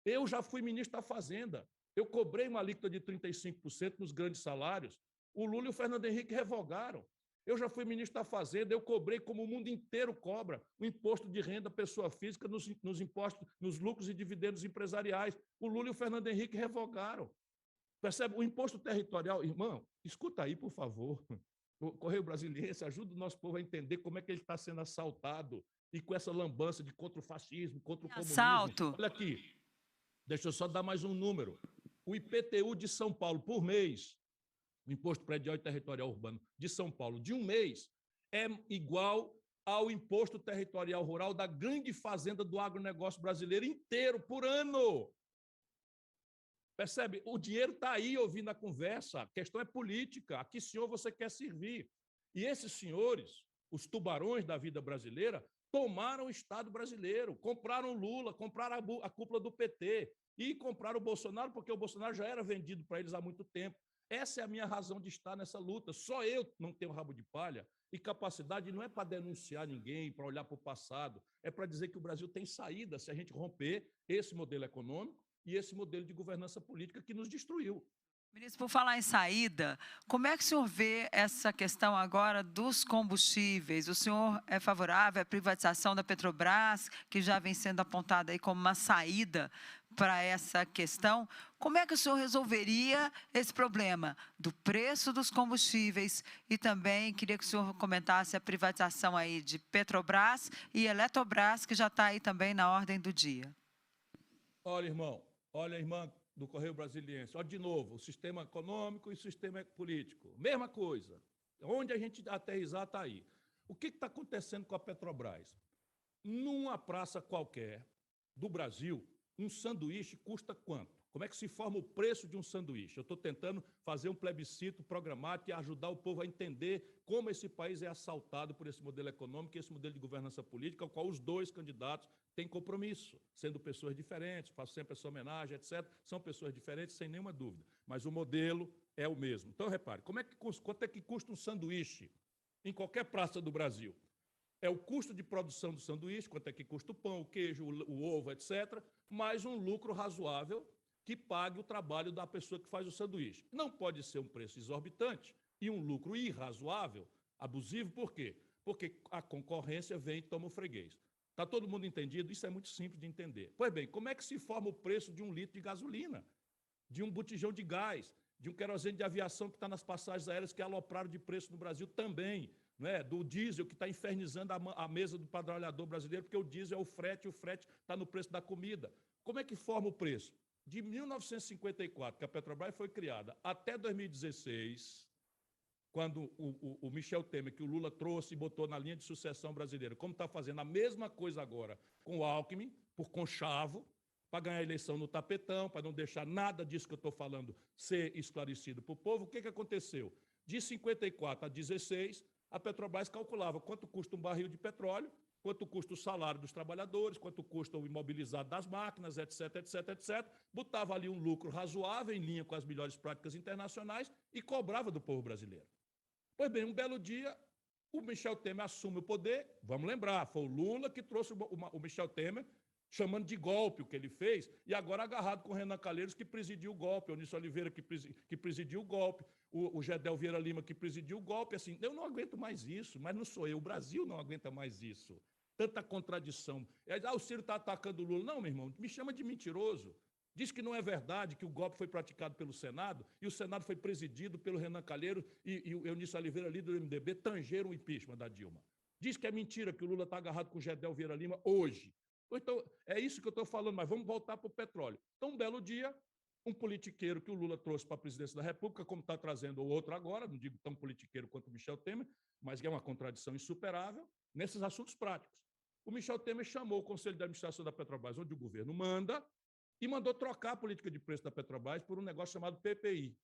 Eu já fui ministro da Fazenda. Eu cobrei uma alíquota de 35% nos grandes salários. O Lula e o Fernando Henrique revogaram. Eu já fui ministro da Fazenda, eu cobrei, como o mundo inteiro cobra, o imposto de renda pessoa física nos impostos, nos lucros e dividendos empresariais. O Lula e o Fernando Henrique revogaram. Percebe? O imposto territorial, irmão, escuta aí, por favor. O Correio Brasiliense ajuda o nosso povo a entender como é que ele está sendo assaltado e com essa lambança de contra o fascismo, contra o comunismo. Assalto. Olha aqui. Deixa eu só dar mais um número. O IPTU de São Paulo, por mês, o Imposto Predial e Territorial Urbano de São Paulo, de um mês, é igual ao Imposto Territorial Rural da grande fazenda do agronegócio brasileiro inteiro, por ano. Percebe? O dinheiro está aí ouvindo a conversa, a questão é política, a que senhor você quer servir? E esses senhores, os tubarões da vida brasileira, tomaram o Estado brasileiro, compraram Lula, compraram a cúpula do PT e compraram o Bolsonaro, porque o Bolsonaro já era vendido para eles há muito tempo. Essa é a minha razão de estar nessa luta. Só eu não tenho rabo de palha e capacidade não é para denunciar ninguém, para olhar para o passado, é para dizer que o Brasil tem saída se a gente romper esse modelo econômico e esse modelo de governança política que nos destruiu. Ministro, por falar em saída, como é que o senhor vê essa questão agora dos combustíveis? O senhor é favorável à privatização da Petrobras, que já vem sendo apontada aí como uma saída para essa questão? Como é que o senhor resolveria esse problema do preço dos combustíveis? E também queria que o senhor comentasse a privatização aí de Petrobras e Eletrobras, que já está aí também na ordem do dia. Olha, irmão, olha, irmã do Correio Brasiliense, olha de novo, o sistema econômico e o sistema político, mesma coisa. Onde a gente aterrissar está aí. O que está acontecendo com a Petrobras? Numa praça qualquer do Brasil, um sanduíche custa quanto? Como é que se forma o preço de um sanduíche? Eu estou tentando fazer um plebiscito programático e ajudar o povo a entender como esse país é assaltado por esse modelo econômico e esse modelo de governança política, ao qual os dois candidatos têm compromisso, sendo pessoas diferentes, faço sempre essa homenagem, etc. São pessoas diferentes, sem nenhuma dúvida, mas o modelo é o mesmo. Então, repare, quanto é que custa um sanduíche em qualquer praça do Brasil? É o custo de produção do sanduíche, quanto é que custa o pão, o queijo, o ovo, etc., mais um lucro razoável que pague o trabalho da pessoa que faz o sanduíche. Não pode ser um preço exorbitante e um lucro irrazoável, abusivo, por quê? Porque a concorrência vem e toma o freguês. Está todo mundo entendido? Isso é muito simples de entender. Pois bem, como é que se forma o preço de um litro de gasolina, de um botijão de gás, de um querosene de aviação que está nas passagens aéreas que alopraram de preço no Brasil também, né? Do diesel que está infernizando a mesa do trabalhador brasileiro, porque o diesel é o frete está no preço da comida. Como é que forma o preço? De 1954, que a Petrobras foi criada, até 2016, quando o Michel Temer, que o Lula trouxe e botou na linha de sucessão brasileira, como está fazendo a mesma coisa agora com o Alckmin, por conchavo, para ganhar a eleição no tapetão, para não deixar nada disso que eu estou falando ser esclarecido para o povo, o que aconteceu? De 54 a 16, a Petrobras calculava quanto custa um barril de petróleo, quanto custa o salário dos trabalhadores, quanto custa o imobilizado das máquinas, etc., etc., etc., botava ali um lucro razoável, em linha com as melhores práticas internacionais, e cobrava do povo brasileiro. Pois bem, um belo dia, o Michel Temer assume o poder, vamos lembrar, foi o Lula que trouxe o Michel Temer, chamando de golpe o que ele fez, e agora agarrado com o Renan Calheiros, que presidiu o golpe, o Onísio Oliveira, que presidiu o golpe, o Gedel Vieira Lima, que presidiu o golpe. Assim, eu não aguento mais isso, mas não sou eu, o Brasil não aguenta mais isso. Tanta contradição. O Ciro está atacando o Lula. Não, meu irmão, me chama de mentiroso. Diz que não é verdade que o golpe foi praticado pelo Senado e o Senado foi presidido pelo Renan Calheiros e o Eunice Oliveira, líder do MDB, tangeram o impeachment da Dilma. Diz que é mentira que o Lula está agarrado com o Gedel Vieira Lima hoje. Então, é isso que eu estou falando, mas vamos voltar para o petróleo. Então, um belo dia, um politiqueiro que o Lula trouxe para a presidência da República, como está trazendo o outro agora, não digo tão politiqueiro quanto o Michel Temer, mas que é uma contradição insuperável, nesses assuntos práticos. O Michel Temer chamou o Conselho de Administração da Petrobras, onde o governo manda, e mandou trocar a política de preço da Petrobras por um negócio chamado PPI,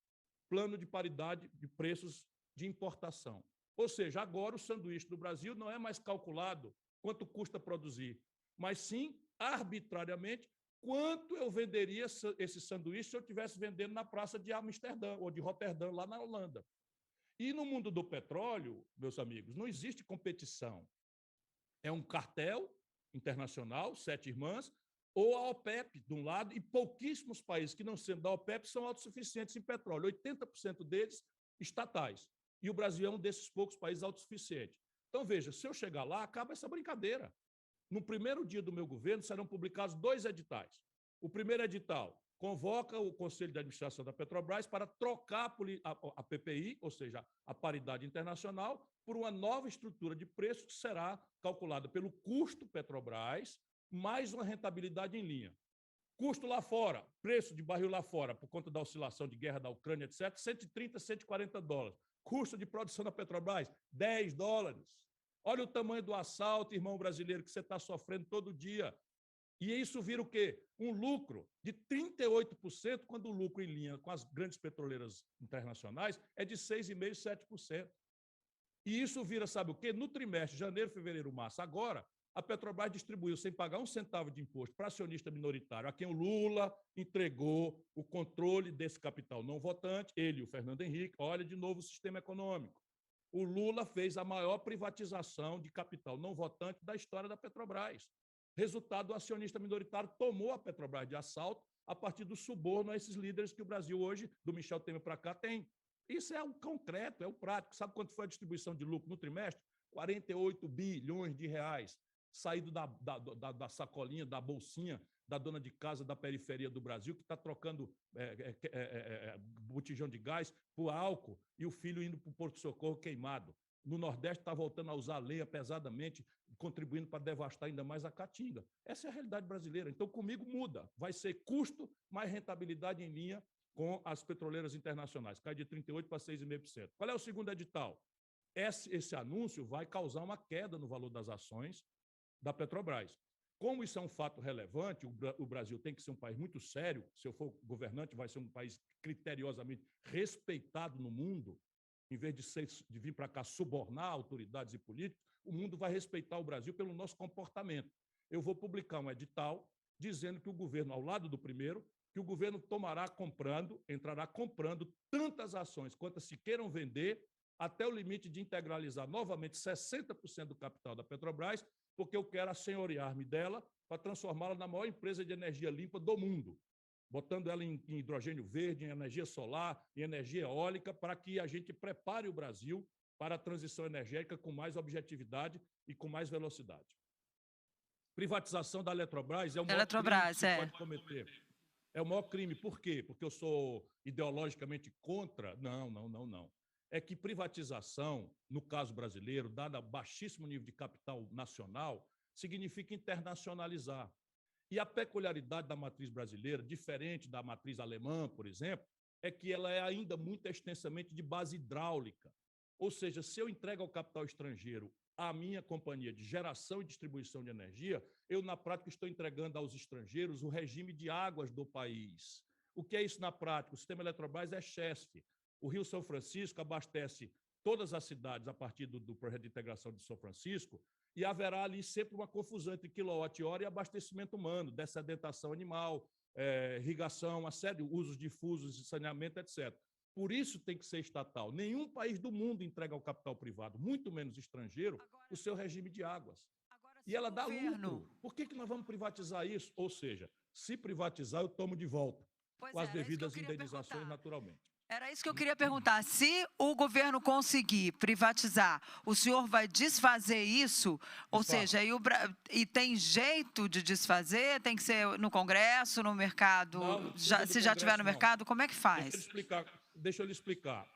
Plano de Paridade de Preços de Importação. Ou seja, agora o sanduíche do Brasil não é mais calculado quanto custa produzir, mas sim, arbitrariamente, quanto eu venderia esse sanduíche se eu estivesse vendendo na praça de Amsterdã ou de Roterdã, lá na Holanda. E no mundo do petróleo, meus amigos, não existe competição. É um cartel internacional, 7 irmãs, ou a OPEP, de um lado, e pouquíssimos países que não sendo da OPEP são autossuficientes em petróleo, 80% deles estatais. E o Brasil é um desses poucos países autossuficientes. Então, veja, se eu chegar lá, acaba essa brincadeira. No primeiro dia do meu governo, serão publicados 2 editais. O primeiro edital convoca o Conselho de Administração da Petrobras para trocar a PPI, ou seja, a paridade internacional, por uma nova estrutura de preço que será calculada pelo custo Petrobras, mais uma rentabilidade em linha. Custo lá fora, preço de barril lá fora, por conta da oscilação de guerra da Ucrânia, etc., 130, 140 dólares. Custo de produção da Petrobras, 10 dólares. Olha o tamanho do assalto, irmão brasileiro, que você está sofrendo todo dia. E isso vira o quê? Um lucro de 38%, quando o lucro em linha com as grandes petroleiras internacionais é de 6,5%, 7%. E isso vira, sabe o quê? No trimestre, janeiro, fevereiro, março, agora, a Petrobras distribuiu, sem pagar um centavo de imposto, para acionista minoritário, a quem o Lula entregou o controle desse capital não votante, ele e o Fernando Henrique. Olha de novo o sistema econômico. O Lula fez a maior privatização de capital não votante da história da Petrobras. Resultado, o acionista minoritário tomou a Petrobras de assalto a partir do suborno a esses líderes que o Brasil hoje, do Michel Temer para cá, tem. Isso é o concreto, é o prático. Sabe quanto foi a distribuição de lucro no trimestre? 48 bilhões de reais, saído da sacolinha, da bolsinha da dona de casa da periferia do Brasil, que está trocando botijão de gás por álcool e o filho indo para o Porto Socorro queimado. No Nordeste está voltando a usar lenha pesadamente, contribuindo para devastar ainda mais a Caatinga. Essa é a realidade brasileira. Então, comigo muda. Vai ser custo mais rentabilidade em linha com as petroleiras internacionais. Cai de 38% para 6,5%. Qual é o segundo edital? Esse anúncio vai causar uma queda no valor das ações da Petrobras. Como isso é um fato relevante, o Brasil tem que ser um país muito sério. Se eu for governante, vai ser um país criteriosamente respeitado no mundo. Em vez de vir para cá subornar autoridades e políticos, o mundo vai respeitar o Brasil pelo nosso comportamento. Eu vou publicar um edital dizendo que o governo, ao lado do primeiro, que o governo entrará comprando tantas ações quantas se queiram vender, até o limite de integralizar novamente 60% do capital da Petrobras, porque eu quero assenhorear-me dela para transformá-la na maior empresa de energia limpa do mundo, botando ela em hidrogênio verde, em energia solar, em energia eólica, para que a gente prepare o Brasil para a transição energética com mais objetividade e com mais velocidade. Privatização da Eletrobras é o maior crime que se pode cometer. É o maior crime. Por quê? Porque eu sou ideologicamente contra? Não. É que privatização, no caso brasileiro, dado baixíssimo nível de capital nacional, significa internacionalizar. E a peculiaridade da matriz brasileira, diferente da matriz alemã, por exemplo, é que ela é ainda muito extensamente de base hidráulica. Ou seja, se eu entrego ao capital estrangeiro a minha companhia de geração e distribuição de energia, eu, na prática, estou entregando aos estrangeiros o regime de águas do país. O que é isso na prática? O sistema Eletrobras é CHESF. O Rio São Francisco abastece todas as cidades a partir do projeto de integração de São Francisco, e haverá ali sempre uma confusão entre quilowatt-hora e abastecimento humano, dessedentação animal, irrigação, assédio, usos difusos de saneamento, etc. Por isso tem que ser estatal. Nenhum país do mundo entrega ao capital privado, muito menos estrangeiro, o seu regime de águas. E ela dá lucro. Por que nós vamos privatizar isso? Ou seja, se privatizar, eu tomo de volta, com as devidas indenizações, naturalmente. Era isso que eu queria perguntar. Se o governo conseguir privatizar, o senhor vai desfazer isso? Ou seja, e tem jeito de desfazer? Tem que ser no Congresso, no mercado? Se já estiver no mercado, como é que faz? Deixa eu lhe explicar.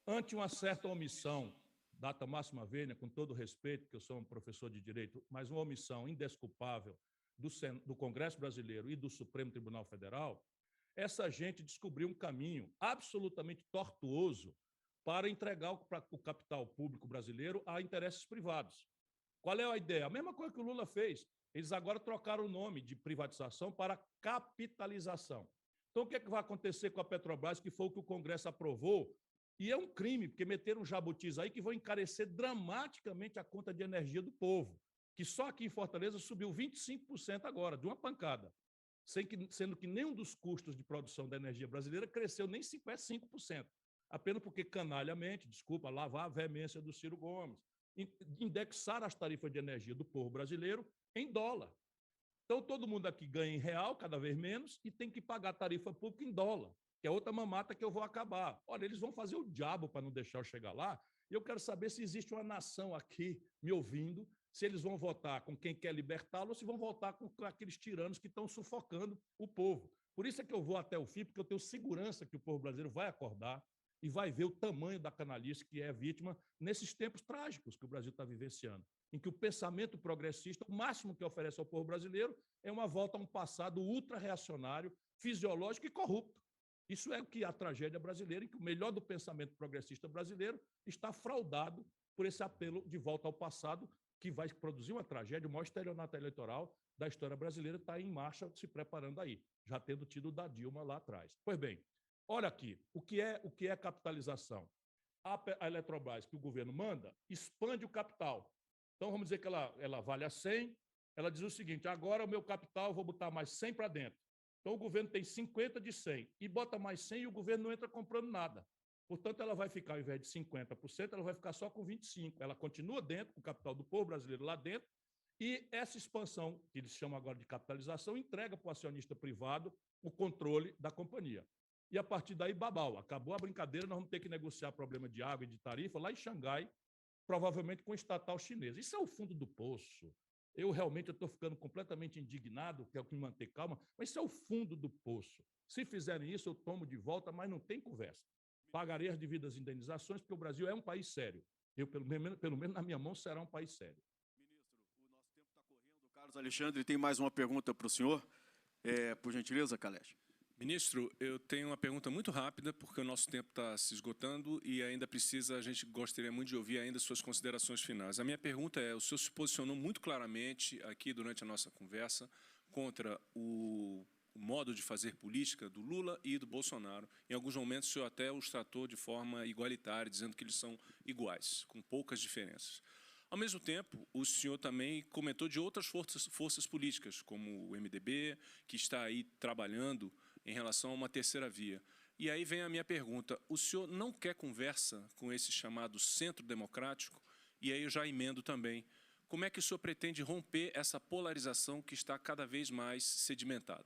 Ante uma certa omissão, data máxima vênia, com todo respeito, que eu sou um professor de direito, mas uma omissão indesculpável do Congresso brasileiro e do Supremo Tribunal Federal, essa gente descobriu um caminho absolutamente tortuoso para entregar o capital público brasileiro a interesses privados. Qual é a ideia? A mesma coisa que o Lula fez. Eles agora trocaram o nome de privatização para capitalização. Então, o que vai acontecer com a Petrobras, que foi o que o Congresso aprovou? E é um crime, porque meteram jabutis aí que vão encarecer dramaticamente a conta de energia do povo, que só aqui em Fortaleza subiu 25% agora, de uma pancada. Sendo que nenhum dos custos de produção da energia brasileira cresceu nem 5%, apenas porque canalhamente, lavar a veemência do Ciro Gomes, indexaram as tarifas de energia do povo brasileiro em dólar. Então, todo mundo aqui ganha em real, cada vez menos, e tem que pagar tarifa pública em dólar, que é outra mamata que eu vou acabar. Olha, eles vão fazer o diabo para não deixar eu chegar lá, e eu quero saber se existe uma nação aqui me ouvindo, se eles vão votar com quem quer libertá-lo ou se vão votar com aqueles tiranos que estão sufocando o povo. Por isso é que eu vou até o fim, porque eu tenho segurança que o povo brasileiro vai acordar, e vai ver o tamanho da canalice que é vítima nesses tempos trágicos que o Brasil está vivenciando, em que o pensamento progressista, o máximo que oferece ao povo brasileiro é uma volta a um passado ultra-reacionário, fisiológico e corrupto. Isso é o que é a tragédia brasileira, em que o melhor do pensamento progressista brasileiro está fraudado por esse apelo de volta ao passado, que vai produzir uma tragédia. O maior estelionato eleitoral da história brasileira está em marcha, se preparando aí, já tendo tido o da Dilma lá atrás. Pois bem, olha aqui, o que é capitalização? A Eletrobras, que o governo manda, expande o capital. Então, vamos dizer que ela vale a 100, ela diz o seguinte, agora o meu capital, eu vou botar mais 100 para dentro. Então, o governo tem 50 de 100 e bota mais 100 e o governo não entra comprando nada. Portanto, ela vai ficar, ao invés de 50%, ela vai ficar só com 25%. Ela continua dentro, com o capital do povo brasileiro lá dentro, e essa expansão, que eles chamam agora de capitalização, entrega para o acionista privado o controle da companhia. E, a partir daí, babau, acabou a brincadeira, nós vamos ter que negociar problema de água e de tarifa lá em Xangai, provavelmente com o estatal chinês. Isso é o fundo do poço. Eu realmente estou ficando completamente indignado, quero me manter calma, mas isso é o fundo do poço. Se fizerem isso, eu tomo de volta, mas não tem conversa. Pagarei as devidas indenizações, porque o Brasil é um país sério. Eu, pelo menos na minha mão, será um país sério. Ministro, o nosso tempo está correndo. O Carlos Alexandre tem mais uma pergunta para o senhor. Por gentileza, Kalesh. Ministro, eu tenho uma pergunta muito rápida, porque o nosso tempo está se esgotando e ainda a gente gostaria muito de ouvir ainda suas considerações finais. A minha pergunta é, o senhor se posicionou muito claramente aqui durante a nossa conversa contra o modo de fazer política do Lula e do Bolsonaro. Em alguns momentos, o senhor até os tratou de forma igualitária, dizendo que eles são iguais, com poucas diferenças. Ao mesmo tempo, o senhor também comentou de outras forças políticas, como o MDB, que está aí trabalhando em relação a uma terceira via. E aí vem a minha pergunta, o senhor não quer conversa com esse chamado centro democrático? E aí eu já emendo também, como é que o senhor pretende romper essa polarização que está cada vez mais sedimentada?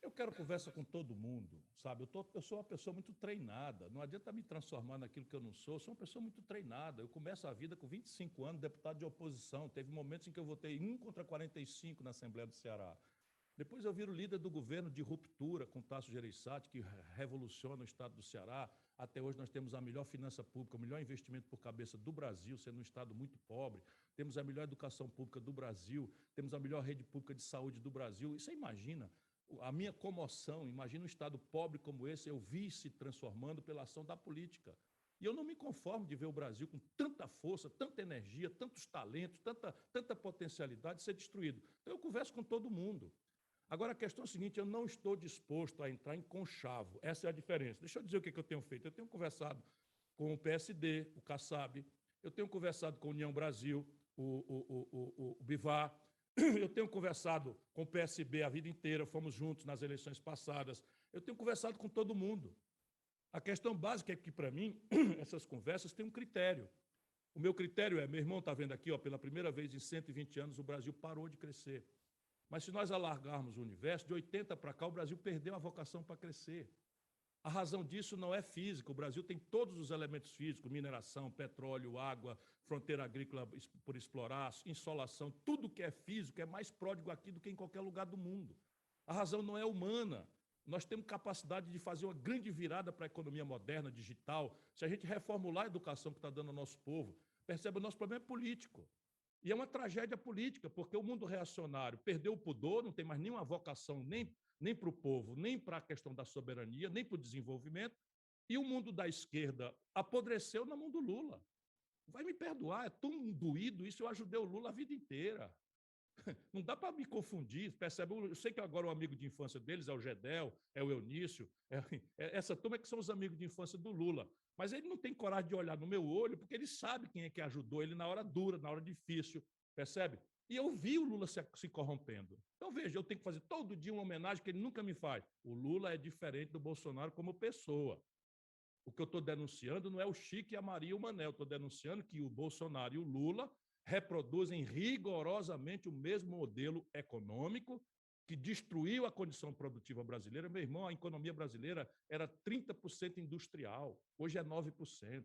Eu quero conversa com todo mundo, sabe? Eu sou uma pessoa muito treinada, não adianta me transformar naquilo que eu não sou, eu sou uma pessoa muito treinada. Eu começo a vida com 25 anos, deputado de oposição, teve momentos em que eu votei 1 contra 45 na Assembleia do Ceará. Depois eu viro líder do governo de ruptura com Tasso Gereissati, que revoluciona o estado do Ceará. Até hoje nós temos a melhor finança pública, o melhor investimento por cabeça do Brasil, sendo um estado muito pobre. Temos a melhor educação pública do Brasil, temos a melhor rede pública de saúde do Brasil. E você imagina a minha comoção, imagina um estado pobre como esse, eu vi se transformando pela ação da política. E eu não me conformo de ver o Brasil com tanta força, tanta energia, tantos talentos, tanta potencialidade ser destruído. Então eu converso com todo mundo. Agora, a questão é a seguinte, eu não estou disposto a entrar em conchavo. Essa é a diferença. Deixa eu dizer o que eu tenho feito. Eu tenho conversado com o PSD, o Kassab, eu tenho conversado com a União Brasil, o Bivar, eu tenho conversado com o PSB a vida inteira, fomos juntos nas eleições passadas. Eu tenho conversado com todo mundo. A questão básica é que, para mim, essas conversas têm um critério. O meu critério é, meu irmão está vendo aqui, ó, pela primeira vez em 120 anos, o Brasil parou de crescer. Mas se nós alargarmos o universo, de 80 para cá, o Brasil perdeu a vocação para crescer. A razão disso não é física. O Brasil tem todos os elementos físicos, mineração, petróleo, água, fronteira agrícola por explorar, insolação, tudo que é físico é mais pródigo aqui do que em qualquer lugar do mundo. A razão não é humana. Nós temos capacidade de fazer uma grande virada para a economia moderna, digital. Se a gente reformular a educação que está dando ao nosso povo, percebe, o nosso problema é político. E é uma tragédia política, porque o mundo reacionário perdeu o pudor, não tem mais nenhuma vocação nem para o povo, nem para a questão da soberania, nem para o desenvolvimento, e o mundo da esquerda apodreceu na mão do Lula. Vai me perdoar, é tão doído isso, eu ajudei o Lula a vida inteira. Não dá para me confundir, percebe? Eu sei que agora o amigo de infância deles é o Gedel, é o Eunício, essa turma que são os amigos de infância do Lula. Mas ele não tem coragem de olhar no meu olho, porque ele sabe quem é que ajudou ele na hora dura, na hora difícil, percebe? E eu vi o Lula se corrompendo. Então, veja, eu tenho que fazer todo dia uma homenagem que ele nunca me faz. O Lula é diferente do Bolsonaro como pessoa. O que eu estou denunciando não é o Chico e a Maria e o Manel, estou denunciando que o Bolsonaro e o Lula reproduzem rigorosamente o mesmo modelo econômico que destruiu a condição produtiva brasileira. Meu irmão, a economia brasileira era 30% industrial, hoje é 9%.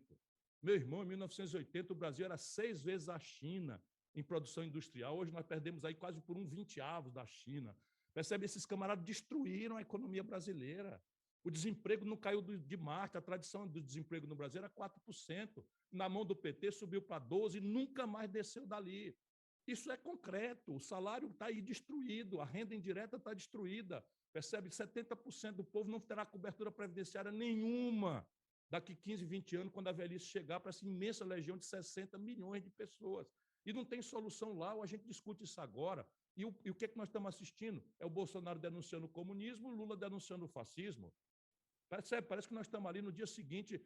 Meu irmão, em 1980, o Brasil era 6 vezes a China em produção industrial. Hoje nós perdemos aí quase por 1/20 da China. Percebe? Esses camaradas destruíram a economia brasileira. O desemprego não caiu de Marte, a tradição do desemprego no Brasil era 4%. Na mão do PT subiu para 12% e nunca mais desceu dali. Isso é concreto, o salário está aí destruído, a renda indireta está destruída. Percebe? 70% do povo não terá cobertura previdenciária nenhuma daqui 15, 20 anos, quando a velhice chegar para essa imensa legião de 60 milhões de pessoas. E não tem solução lá, ou a gente discute isso agora. E o que é que nós estamos assistindo? É o Bolsonaro denunciando o comunismo, o Lula denunciando o fascismo. Percebe? Parece que nós estamos ali no dia seguinte,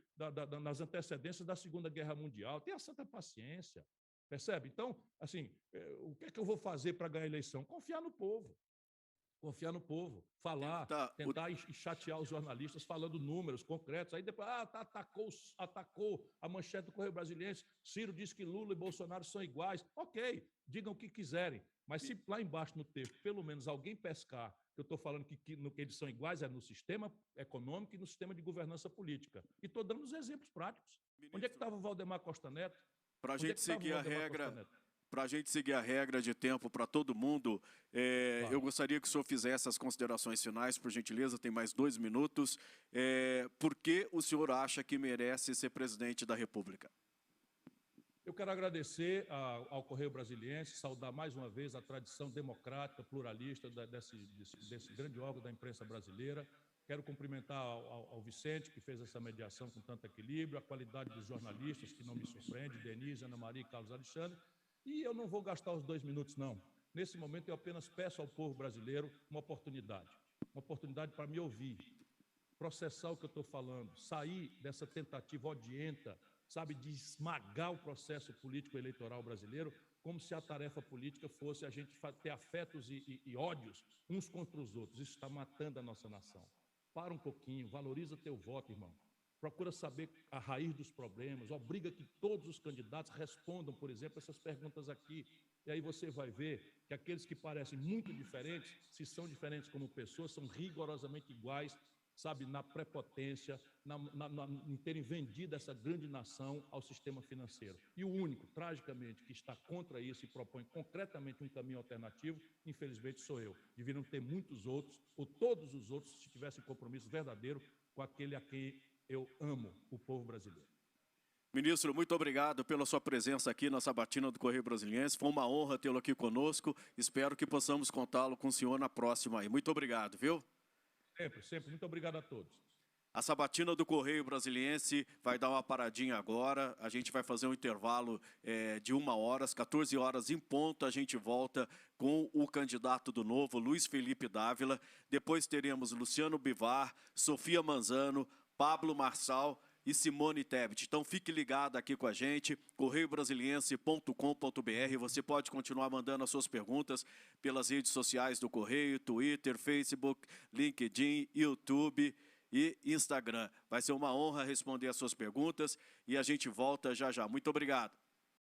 nas antecedências da Segunda Guerra Mundial. Tenha santa paciência. Percebe? Então, assim, o que é que eu vou fazer para ganhar a eleição? Confiar no povo. Confiar no povo, falar, tentar chatear os jornalistas falando números concretos. Aí depois, atacou a manchete do Correio Brasiliense. Ciro disse que Lula e Bolsonaro são iguais. Ok, digam o que quiserem. Mas se lá embaixo no texto, pelo menos alguém pescar, que eu estou falando que eles são iguais é no sistema econômico e no sistema de governança política. E estou dando os exemplos práticos. Ministro, onde é que estava o Valdemar Costa Neto? Para a gente seguir a regra... Para a gente seguir a regra de tempo para todo mundo, eu gostaria que o senhor fizesse as considerações finais, por gentileza, tem mais 2 minutos. Por que o senhor acha que merece ser presidente da República? Eu quero agradecer ao Correio Brasiliense, saudar mais uma vez a tradição democrática, pluralista desse grande órgão da imprensa brasileira. Quero cumprimentar ao Vicente, que fez essa mediação com tanto equilíbrio, a qualidade dos jornalistas, que não me surpreende, Denise, Ana Maria e Carlos Alexandre. E eu não vou gastar os 2 minutos, não. Nesse momento, eu apenas peço ao povo brasileiro uma oportunidade para me ouvir, processar o que eu estou falando, sair dessa tentativa odienta, sabe, de esmagar o processo político eleitoral brasileiro, como se a tarefa política fosse a gente ter afetos e ódios uns contra os outros. Isso está matando a nossa nação. Para um pouquinho, valoriza teu voto, irmão. Procura saber a raiz dos problemas, obriga que todos os candidatos respondam, por exemplo, essas perguntas aqui. E aí você vai ver que aqueles que parecem muito diferentes, se são diferentes como pessoas, são rigorosamente iguais, sabe, na prepotência, em terem vendido essa grande nação ao sistema financeiro. E o único, tragicamente, que está contra isso e propõe concretamente um caminho alternativo, infelizmente, sou eu. Deveriam ter muitos outros, ou todos os outros, se tivessem compromisso verdadeiro com aquele a quem eu amo, o povo brasileiro. Ministro, muito obrigado pela sua presença aqui na sabatina do Correio Brasiliense. Foi uma honra tê-lo aqui conosco. Espero que possamos contá-lo com o senhor na próxima aí. Muito obrigado, viu? Sempre. Muito obrigado a todos. A sabatina do Correio Brasiliense vai dar uma paradinha agora. A gente vai fazer um intervalo de 1 hora, às 14 horas em ponto. A gente volta com o candidato do Novo, Luiz Felipe Dávila. Depois teremos Luciano Bivar, Sofia Manzano, Pablo Marçal e Simone Tebet. Então fique ligado aqui com a gente, correiobrasiliense.com.br. Você pode continuar mandando as suas perguntas pelas redes sociais do Correio, Twitter, Facebook, LinkedIn, YouTube e Instagram. Vai ser uma honra responder as suas perguntas e a gente volta já já. Muito obrigado.